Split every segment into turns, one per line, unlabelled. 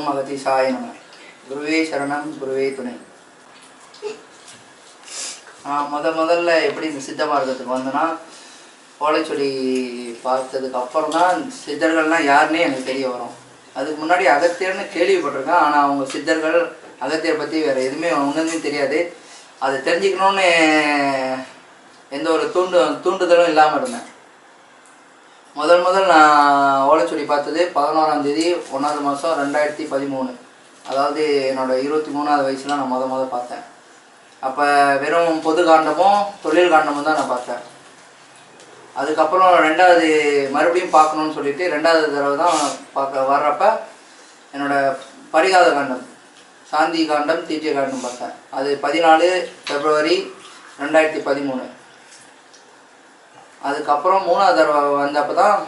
ஓம் அகதீசாய நம. குருவே சரணம், குருவே துணை. முதல்ல எப்படி இந்த சித்த மார்க்கத்துக்கு வந்தேன்னா, ஓலைச்சுவடி பார்த்ததுக்கு அப்புறம் தான் சித்தர்கள்னால் யாருன்னே எனக்கு தெரிய வரும். அதுக்கு முன்னாடி அகத்தியர்னு கேள்விப்பட்டிருக்கேன். ஆனால் அவங்க சித்தர்கள் அகத்தியர் பற்றி வேறு எதுவுமே ஒன்றுமே தெரியாது. அதை தெரிஞ்சுக்கணுன்னு எந்த ஒரு தூண்டுதலும் இல்லாமல் இருந்தேன். முதல் நான் ஓலைச்சுவடி பார்த்தது 11ஆம் தேதி 1ஆவது மாதம் 2013. அதாவது என்னோடய 23ஆவது வயசில் நான் முதல் பார்த்தேன். அப்போ வெறும் பொது காண்டமும் தொழில் காண்டமும் தான் நான் பார்த்தேன். அதுக்கப்புறம் ரெண்டாவது மறுபடியும் பார்க்கணுன்னு சொல்லிட்டு 2வது தடவை தான் பார்க்க வர்றப்ப என்னோடய பரிகாத காண்டம், சாந்தி காண்டம், தீட்சை காண்டம் பார்த்தேன். அது 14 பிப்ரவரி 2013. அதுக்கப்புறம் 3வது தடவை வந்தப்போ தான்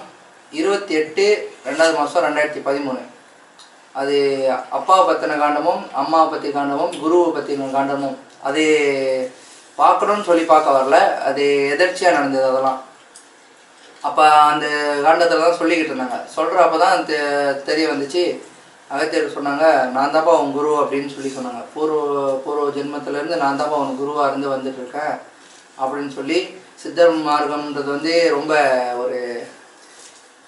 28 2வது மாதம் 2013. அது அப்பாவை பற்றின காண்டமும் அம்மாவை பற்றி காண்டமும் குருவை பற்றின காண்டமும் அது பார்க்கணுன்னு சொல்லி பார்க்க வரல, அது எதர்ச்சியாக நடந்தது. அதெல்லாம் அப்போ அந்த காண்டத்தில் தான் சொல்லிக்கிட்டு இருந்தாங்க. சொல்கிறப்ப தான் தெரிய வந்துச்சு. அகத்தியர் சொன்னாங்க, நான் தான்ப்பா உன் குரு அப்படின்னு சொல்லி சொன்னாங்க. பூர்வ ஜென்மத்திலேருந்து நான் தான்ப்பா உன் குருவாக இருந்து வந்துட்டுருக்கேன் அப்படின்னு சொல்லி. சித்தர் மார்க்கம்ன்றது வந்து ரொம்ப ஒரு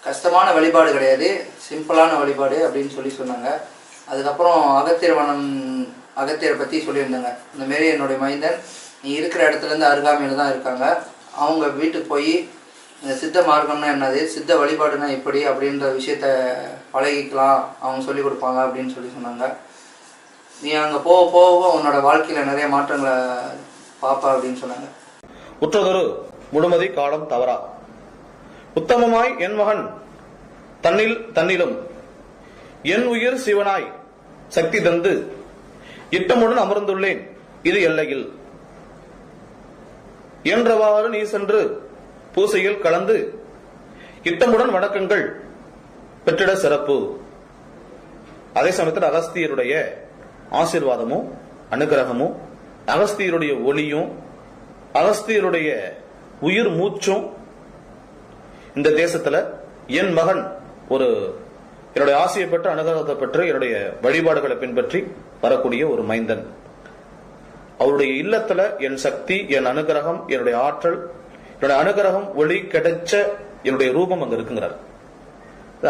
கஷ்டமான வழிபாடு கிடையாது, சிம்பிளான வழிபாடு அப்படின்னு சொல்லி சொன்னாங்க. அதுக்கப்புறம் அகத்தியரை பற்றி சொல்லியிருந்தாங்க. இந்தமாரி என்னுடைய மைந்தன் நீ இருக்கிற இடத்துலேருந்து அருகாமையில் தான் இருக்காங்க, அவங்க வீட்டுக்கு போய் இந்த சித்த மார்க்கம்னா என்னது, சித்த வழிபாடுனா எப்படி அப்படின்ற விஷயத்த பழகிக்கலாம், அவங்க சொல்லிக் கொடுப்பாங்க அப்படின்னு சொல்லி சொன்னாங்க. நீ அங்கே போக போக உன்னோட வாழ்க்கையில் நிறைய மாற்றங்களை பார்ப்ப அப்படின்னு சொன்னாங்க.
உற்றதொரு முழுமதி காலம் தவறா உத்தமமாய் என் மகன் தன்னிலும் என் உயிர் சிவனாய் சக்தி தந்து இட்டமுடன் அமர்ந்துள்ளேன் இது எல்லையில் என்றவாறு நீ சென்று பூசையில் கலந்து இட்டமுடன் வணக்கங்கள் பெற்றிட சிறப்பு. அதே சமயத்தில் அகஸ்தியருடைய ஆசீர்வாதமும் அனுகிரகமும், அகஸ்தியருடைய ஒளியும், அகஸ்தியருடைய உயிர் மூச்சும் இந்த தேசத்துல என் மகன் ஒரு என்னுடைய ஆசையை பெற்று அனுகிரகத்தை பெற்று என்னுடைய வழிபாடுகளை பின்பற்றி வரக்கூடிய ஒரு மைந்தன். அவருடைய இல்லத்துல என் சக்தி, என் அனுகிரகம், என்னுடைய ஆற்றல், என்னுடைய அனுகிரகம், ஒளி கிடைச்ச என்னுடைய ரூபம் அங்க இருக்குங்கிறார்.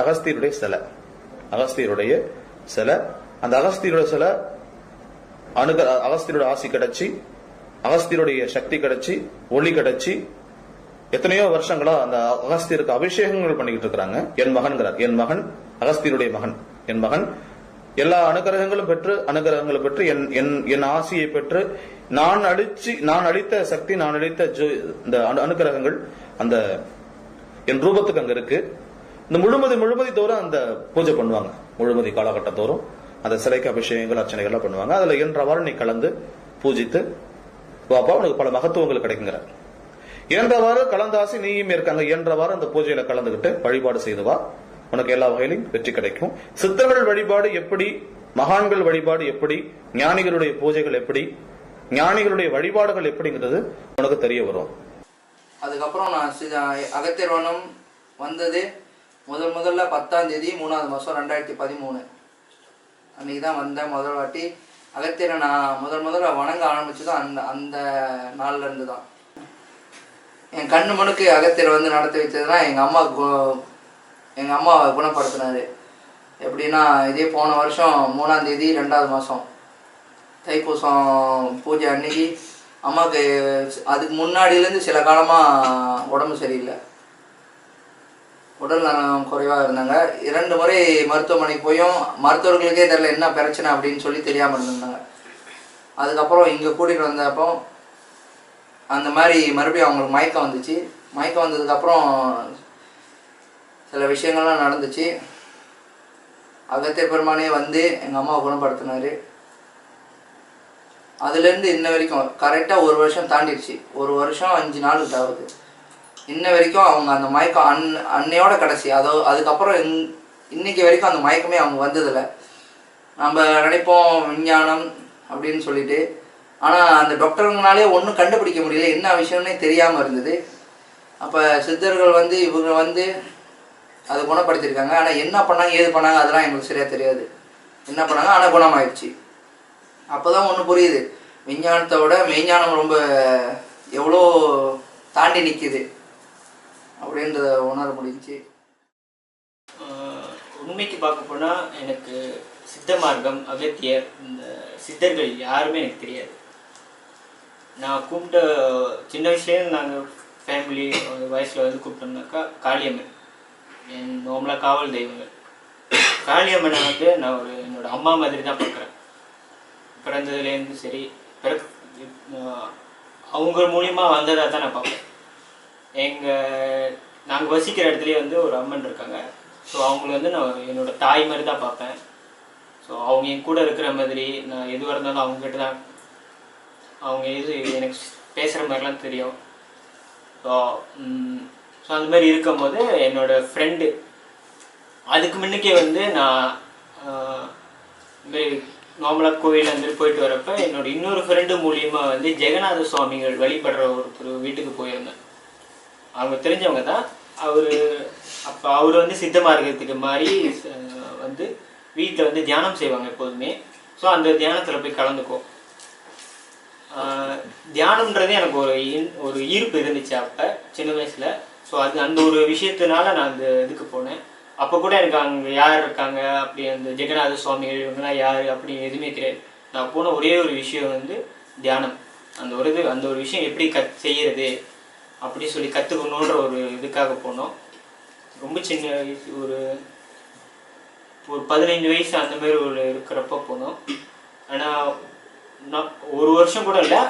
அகஸ்தியருடைய சிலை, அகஸ்தியருடைய சிலை. அந்த அகஸ்தியருடைய சிலை அகஸ்தியருடைய ஆசி கிடைச்சி, அகஸ்தியருடைய சக்தி கிடைச்சி, ஒளி கிடைச்சி, எத்தனையோ வருஷங்களா அந்த அகஸ்தியருக்கு அபிஷேகங்கள் பண்ணிக்கிட்டு இருக்கிறாங்க. என் மகன்கிறார், என் மகன் அகஸ்தியருடைய மகன், என் மகன் எல்லா அனுகிரகங்களும் பெற்று என் ஆசியை பெற்று நான் அளித்த சக்தி, நான் அளித்த இந்த அனுகிரகங்கள் அந்த என் ரூபத்துக்கு அங்க இருக்கு. இந்த முழுமதி தோறும் அந்த பூஜை பண்ணுவாங்க. முழுமதி காலகட்டத்தோறும் அந்த சிலைக்கு அபிஷேகங்கள் அர்ச்சனைகள்லாம் பண்ணுவாங்க. அதுல என்றவாறு நீ கலந்து பூஜித்து பாப்பா உனக்கு பல மகத்துவங்கள் கிடைக்குங்கிறார். இயன்றவாறு கலந்தாசி நீயும் இருக்காங்க, இயன்றவாறு அந்த பூஜையில கலந்துகிட்டு வழிபாடு செய்துவா, உனக்கு எல்லா வகையிலும் வெற்றி கிடைக்கும். சித்தர்கள் வழிபாடு எப்படி, மகான்கள் வழிபாடு எப்படி, ஞானிகளுடைய பூஜைகள் எப்படி, ஞானிகளுடைய வழிபாடுகள் எப்படிங்கிறது உனக்கு தெரிய வரும்.
அதுக்கப்புறம் நான் அகத்தியர்வனம் வந்தது முதல்ல 10ஆம் தேதி 3வது மாதம் 2013 அன்னைக்கு தான் வந்தேன். முதல் வாட்டி அகத்தியரை நான் முதல்ல வணங்க ஆரம்பிச்சதும் அந்த நாள்ல இருந்து தான். என் கண்ணு முனுக்கு அகத்தியர் வந்து நடத்தி வச்சதுன்னா எங்கள் அம்மாவை குணப்படுத்தினாரு. எப்படின்னா, இதே போன வருஷம் 3ஆம் தேதி 2வது மாதம் தைப்பூசம் பூஜை அன்னைக்கு அம்மாவுக்கு அதுக்கு முன்னாடியிலேருந்து சில காலமாக உடம்பு சரியில்லை, உடல் நலம் குறைவாக இருந்தாங்க. 2 முறை மருத்துவமனைக்கு போயும் மருத்துவர்களுக்கே தெரியல என்ன பிரச்சனை அப்படின்னு சொல்லி தெரியாமல் இருந்திருந்தாங்க. அதுக்கப்புறம் இங்கே கூட்டிகிட்டு வந்தப்போ அந்த மாதிரி மறுபடியும் அவங்களுக்கு மயக்கம் வந்துச்சு. மயக்கம் வந்ததுக்கப்புறம் சில விஷயங்கள்லாம் நடந்துச்சு. அகத்தியர் பெருமானே வந்து எங்கள் அம்மாவை குணப்படுத்தினார். அதுலேருந்து இன்ன வரைக்கும் கரெக்டாக 1 வருஷம் தாண்டிடுச்சு. 1 வருஷம் 5 நாள் ஆகுது. இன்ன வரைக்கும் அவங்க அந்த மயக்கம் அன்னையோட கடைசி. அதுக்கப்புறம் இன்னைக்கு வரைக்கும் அந்த மயக்கமே அவங்க வந்ததில்லை. நம்ம நினைப்போம் விஞ்ஞானம் அப்படின்னு சொல்லிட்டு, ஆனால் அந்த டாக்டருங்கனாலே ஒன்றும் கண்டுபிடிக்க முடியல, என்ன விஷயம்னே தெரியாமல் இருந்தது. அப்போ சித்தர்கள் வந்து இவங்க வந்து அதை குணப்படுத்தியிருக்காங்க. ஆனால் என்ன பண்ணாங்க ஏது பண்ணாங்க அதெல்லாம் எங்களுக்கு சரியாக தெரியாது. என்ன பண்ணாங்க, ஆனால் குணமாயிடுச்சு. அப்போ தான் ஒன்று புரியுது, விஞ்ஞானத்தை விட மெய்ஞானம் ரொம்ப எவ்வளோ தாண்டி நிற்கிது அப்படின்றத உணர முடிஞ்சிச்சு.
உண்மைக்கு பார்க்க போனால் எனக்கு சித்த மார்க்கம், அகத்தியர், இந்த சித்தர்கள் யாருமே எனக்கு தெரியாது. நான் கூப்பிட்ட சின்ன வயசுலேருந்து நாங்கள் ஃபேமிலி வயசில் வந்து கூப்பிட்டோம்னாக்கா காளியம்மன், என் நார்மலாக காவல் தெய்வங்கள். காளியம்மனை வந்து நான் என்னோடய அம்மா மாதிரி தான் பார்க்குறேன். பிறந்ததுலேருந்து சரி, அவங்க மூலிமா வந்ததாக தான் நான் பார்ப்பேன். நாங்கள் வசிக்கிற இடத்துலேயே வந்து ஒரு அம்மன் இருக்காங்க. ஸோ அவங்கள வந்து நான் என்னோடய தாய் மாதிரி தான் பார்ப்பேன். ஸோ அவங்க என் கூட இருக்கிற மாதிரி, நான் எதுவாக இருந்தாலும் அவங்ககிட்ட தான், அவங்க எனக்கு பேசுகிற மாதிரிலாம் தெரியும். ஸோ அந்த மாதிரி இருக்கும்போது என்னோடய ஃப்ரெண்டு, அதுக்கு முன்னுக்கே வந்து நான் இதுமாரி நார்மலாக கோயில் அந்த போயிட்டு வரப்போ என்னோடய இன்னொரு ஃப்ரெண்டு மூலியமாக வந்து ஜெகநாத சுவாமிகள் வழிபடுற ஒருத்தர் வீட்டுக்கு போயிருந்தேன். அவங்க தெரிஞ்சவங்க தான். அவர் வந்து சித்த மார்க்கத்துக்கு மாதிரி வந்து வீட்டில் வந்து தியானம் செய்வாங்க எப்போதுமே. ஸோ அந்த தியானத்தில் போய் கலந்துக்கும். தியானம்ன்றது எனக்கு ஒரு ஈர்ப்பு இருந்துச்சு அப்போ சின்ன வயசில். ஸோ அந்த ஒரு விஷயத்தினால நான் அந்த இதுக்கு போனேன். அப்போ கூட எனக்கு அங்கே யார் இருக்காங்க அப்படி, அந்த ஜெகநாத சுவாமிகள் இவங்கெல்லாம் யார் அப்படி எதுவுமே தெரியாது. நான் போன ஒரே ஒரு விஷயம் வந்து தியானம். அந்த ஒரு விஷயம் எப்படி செய்யறது அப்படி சொல்லி கற்றுக்கணுன்ற ஒரு இதுக்காக போனோம். ரொம்ப சின்ன வயசு, ஒரு 15 வயசு அந்த மாதிரி இருக்கிறப்ப போனோம். ஆனால் நான் ஒரு வருஷம் கூட இல்லை,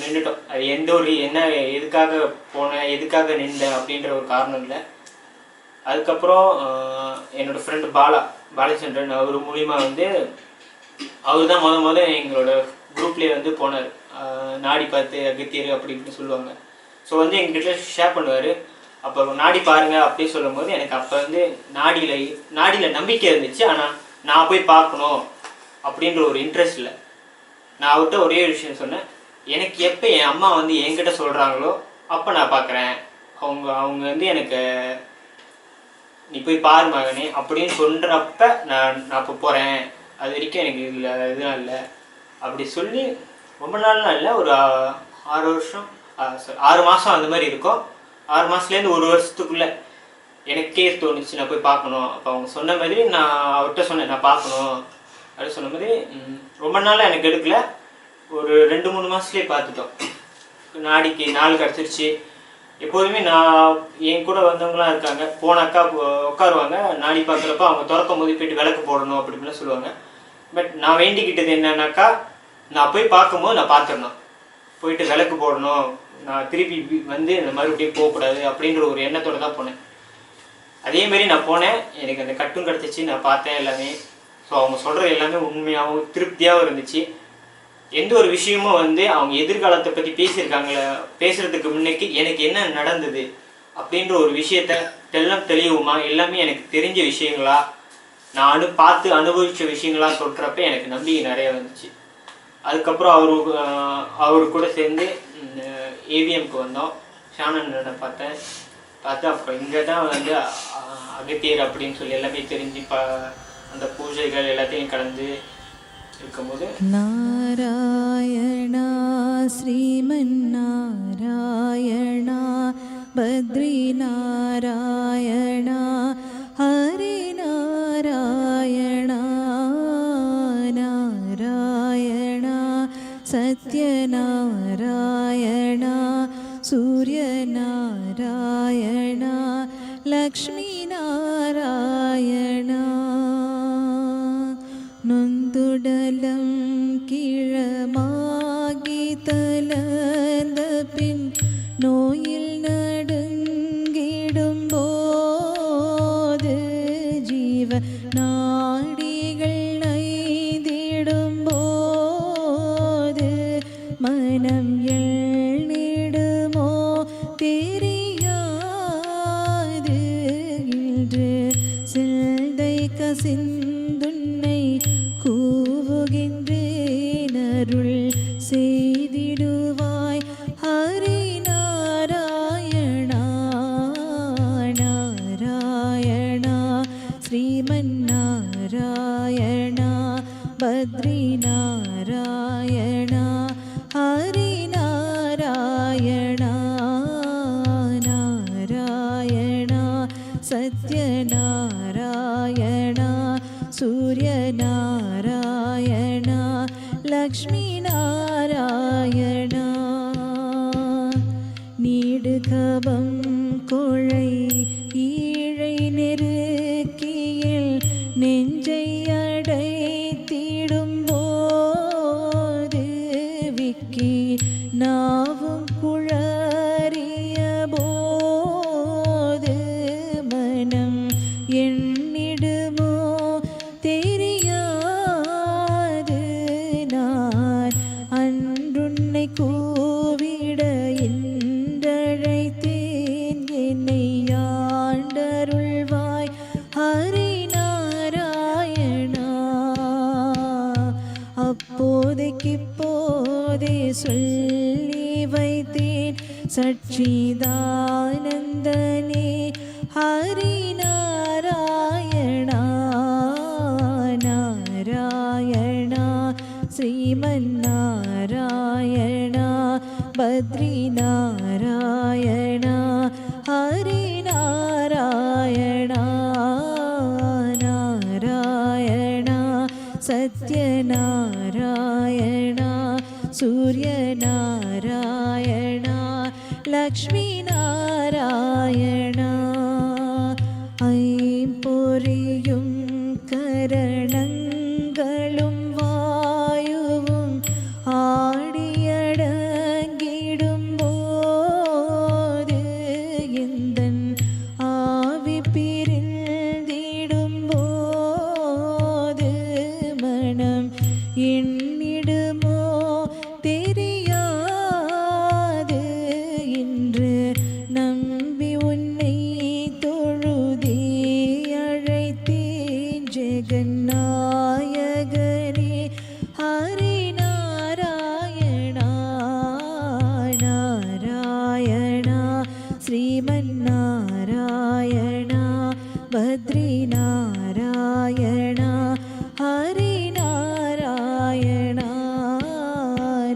நின்றுட்டோம். அது எதுக்காக போனேன், எதுக்காக நின்றேன் அப்படின்ற ஒரு காரணம் இல்லை. அதுக்கப்புறம் என்னோடய ஃப்ரெண்டு பாலச்சந்திரன், அவர் மூலிமா வந்து அவர் தான் முதல் எங்களோட குரூப்லேயே வந்து போனார். நாடி பார்த்து அகத்தியர் அப்படி இப்படின்னு சொல்லுவாங்க. ஸோ வந்து எங்ககிட்ட ஷேர் பண்ணுவார். அப்போ நாடி பாருங்க அப்படின்னு சொல்லும் போது எனக்கு அப்போ வந்து நாடியில் நம்பிக்கை இருந்துச்சு. ஆனால் நான் போய் பார்க்கணும் அப்படின்ற ஒரு இன்ட்ரெஸ்ட் இல்லை. நான் அவர்கிட்ட ஒரே ஒரு விஷயம் சொன்னேன், எனக்கு எப்போ என் அம்மா வந்து என்கிட்ட சொல்கிறாங்களோ அப்போ நான் பார்க்குறேன். அவங்க வந்து எனக்கு நீ போய் பாரு மகனே அப்படின்னு சொல்கிறப்ப நான் இப்போ போகிறேன். அது வரைக்கும் எனக்கு இதெல்லாம் இல்லை அப்படி சொல்லி ரொம்ப நாள்லாம் இல்லை, ஒரு 6 மாதம் அந்த மாதிரி இருக்கும். 6 மாதத்துலேருந்து 1 வருஷத்துக்குள்ளே எனக்கே தோணுச்சு நான் போய் பார்க்கணும். அப்போ அவங்க சொன்ன மாதிரி நான் அவர்கிட்ட சொன்னேன், நான் பார்க்கணும் அப்படின்னு சொன்ன மாதிரி. ரொம்ப நாளாக எனக்கு எடுக்கல, ஒரு 2-3 மாதத்துலேயே பார்த்துட்டோம். நாடிக்கு நாள் கிடச்சிருச்சு. எப்போதுமே நான் என் கூட வந்தவங்களாம் இருக்காங்க, போனாக்கா உட்காருவாங்க. நாடி பார்க்குறப்ப அவங்க திறக்கும் போது போயிட்டு விளக்கு போடணும் அப்படி இப்படிலாம் சொல்லுவாங்க. பட் நான் வேண்டிக்கிட்டது என்னன்னாக்கா, நான் போய் பார்க்கும்போது நான் பார்த்துடணும், போயிட்டு விளக்கு போடணும், நான் திருப்பி வந்து இந்த மறுபடியும் போகக்கூடாது அப்படின்ற ஒரு எண்ணத்தோடு தான் போனேன். அதேமாரி நான் போனேன், எனக்கு அந்த கட்டும் கிடச்சிச்சு, நான் பார்த்தேன் எல்லாமே. ஸோ அவங்க சொல்கிறது எல்லாமே உண்மையாகவும் திருப்தியாகவும் இருந்துச்சு. எந்த ஒரு விஷயமும் வந்து அவங்க எதிர்காலத்தை பற்றி பேசுகிறதுக்கு முன்னைக்கு எனக்கு என்ன நடந்தது அப்படின்ற ஒரு விஷயத்த தெளிவுமா எல்லாமே எனக்கு தெரிஞ்ச விஷயங்களா, நான் பார்த்து அனுபவித்த விஷயங்களா சொல்கிறப்ப எனக்கு நம்பிக்கை நிறைய வந்துச்சு. அதுக்கப்புறம் அவரு கூட சேர்ந்து ஏவிஎம்க்கு வந்தோம். ஷானனை பார்த்து அப்புறம் இங்கே தான் வந்து அகத்தியர் அப்படின்னு சொல்லி எல்லாமே தெரிஞ்சு அந்த பூஜைகள் எல்லாத்தையும் கலந்து இருக்கும்போது
நாராயணா ஸ்ரீமன் நாராயணா பத்ரி நாராயணா ஹரி நாராயணா நாராயணா சத்ய நாராயணா சூரிய நாராயணா லக்ஷ்மி நாராயணா நொந்துடலம் கிழமாகி தளர்ந்த பின் நோயில் நடுங்கிடும் போது ஜீவ நாடிகள் நைந்திடும் போது மனம் எழுந்திடுமோ தெரியாது இன்று சிந்தை கசிந்துன்னை கூவுகின்றேன் அருள் செய்திடுவாய் ஹரி நாராயணா நாராயணா ஸ்ரீமன் நாராயணா பத்ரிநாராயணா ஹரிநாராயணா நாராயணா சத்யநாராயணா சூரியநாராயணா லக்ஷ்மி நாராயணா நீடுகபம் கொழை ஈழை நெருக்கியில் நெஞ்சை அடைத்திடும் போது விக்கி நாவும் குழறிய போது மனம் எண்ணிடுமோ தெரியாது நான் அன்றுன்னை கூவிட என்றழைத்தேன் என்னை ஆண்டருள்வாய் ஹரிநாராயணா அப்போதைக்கிப்போதே சொல்லி வைத்தேன் சச்சிதானந்தனே ஹரிநாராயணா நாராயணா ஸ்ரீமன்னாராயணா பத்ரிநாராயணா ஹரிநாராயணா நாராயணா சத்யநாராயணா சூரியநாராயணா லக்ஷ்மி நாராயணா ஐம்பொறியும் கரணங்களும் வாயுவும் ஆடியடங்கிடும் போது எந்தன் ஆவி பிரிந்திடும் போது மனம் எண்ணிடுமோ தெரியாது இன்று நம்பி உன்னை தொழுதே அழைத்தேன் ஜெகநாயகனே ஹரிநாராயணா நாராயணா ஸ்ரீமன்னாராயணா பத்ரிநாராயணா ஹரிநாராயணா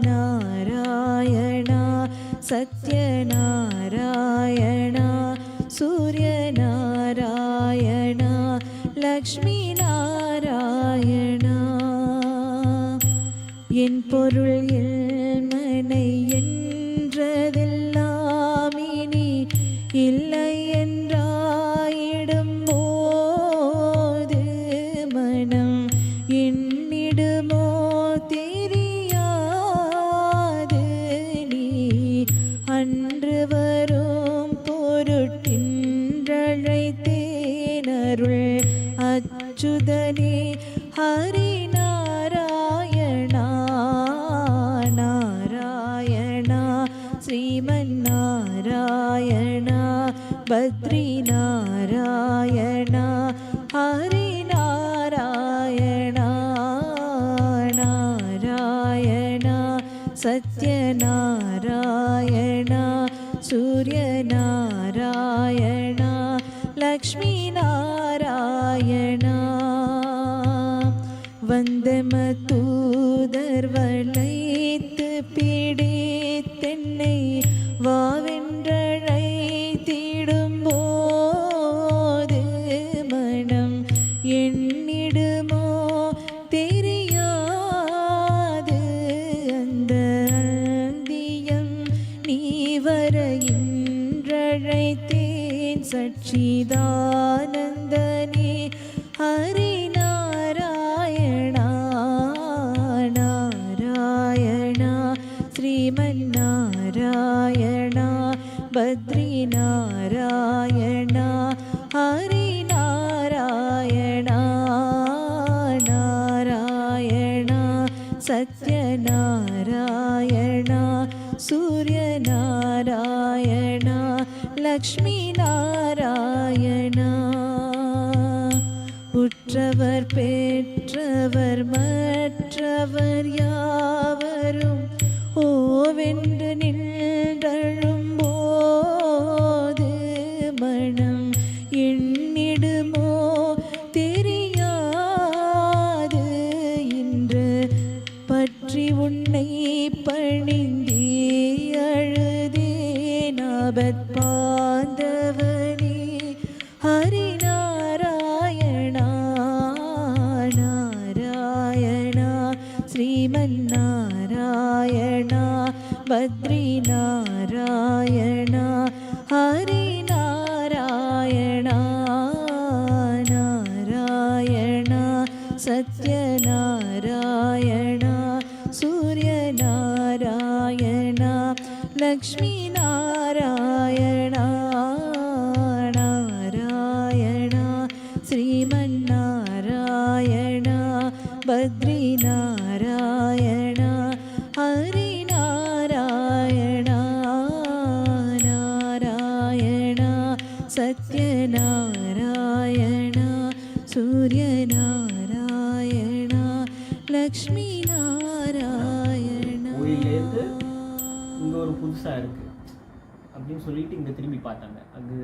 நாராயணா சத்யநாராயணா சூரியநாராயணா லக்ஷ்மி நாராயணா என் பொருள் எல்மனை என்றதெல்லாம் இனி இல்லை என்றாயிடும் போது மனம் எண்ணிடுமோ தெரியாது நீ அன்று வரும் பொருட்டின்றழைத்தேனருள் அச்சுதனே ஹரிநாராயணா நாராயணா ஸ்ரீமன்னாராயணா பத்ரிநாராயணா ஹரிநாராயணா நாராயணா சத்யநாராயணா சூரியநாராயணா லக்ஷ்மி நாராயணா வந்தமதூதர் வளைத்து பிடித்தென்னை வாவென்றழைத்திடும் போது மனம் எண்ணிடுமோ தெரியாது அந்த அந்தியம் நீ வர என்றழைத்தேன் சச்சிதானந்தனே ஹரிநாராயணா நாராயணா ஸ்ரீமன்னாராயணா பத்ரிநாராயணா ஹரிநாராயணா நாராயணா சத்யநாராயணா சூரியநாராயணா லக்ஷ்மி நாராயணா உற்றவர் பெற்றவர் மற்றவர் யாவரும் ஓவென்று நின்றழும் போது மனம் எண்ணிடுமோ தெரியாது ശ്രീമന്നാരായണ ബദ്രിനാരായണ ഹരിനാരായണ നാരായണ സത്യനാരായണ സൂര്യനാരായണ ലക്ഷ്മീനാരായണ നാരായണ ശ്രീമന്നാരായണ ബദ്രിനാരായണ ഹരിനാരായണ നാരായണ സത്യനാരായണ സൂര്യനാരായണ ലക്ഷ്മീനാരായണ.
கோயிலேருந்து இங்கே ஒரு புதுசாக இருக்குது அப்படின்னு சொல்லிட்டு இங்கே திரும்பி பார்த்தாங்க. அது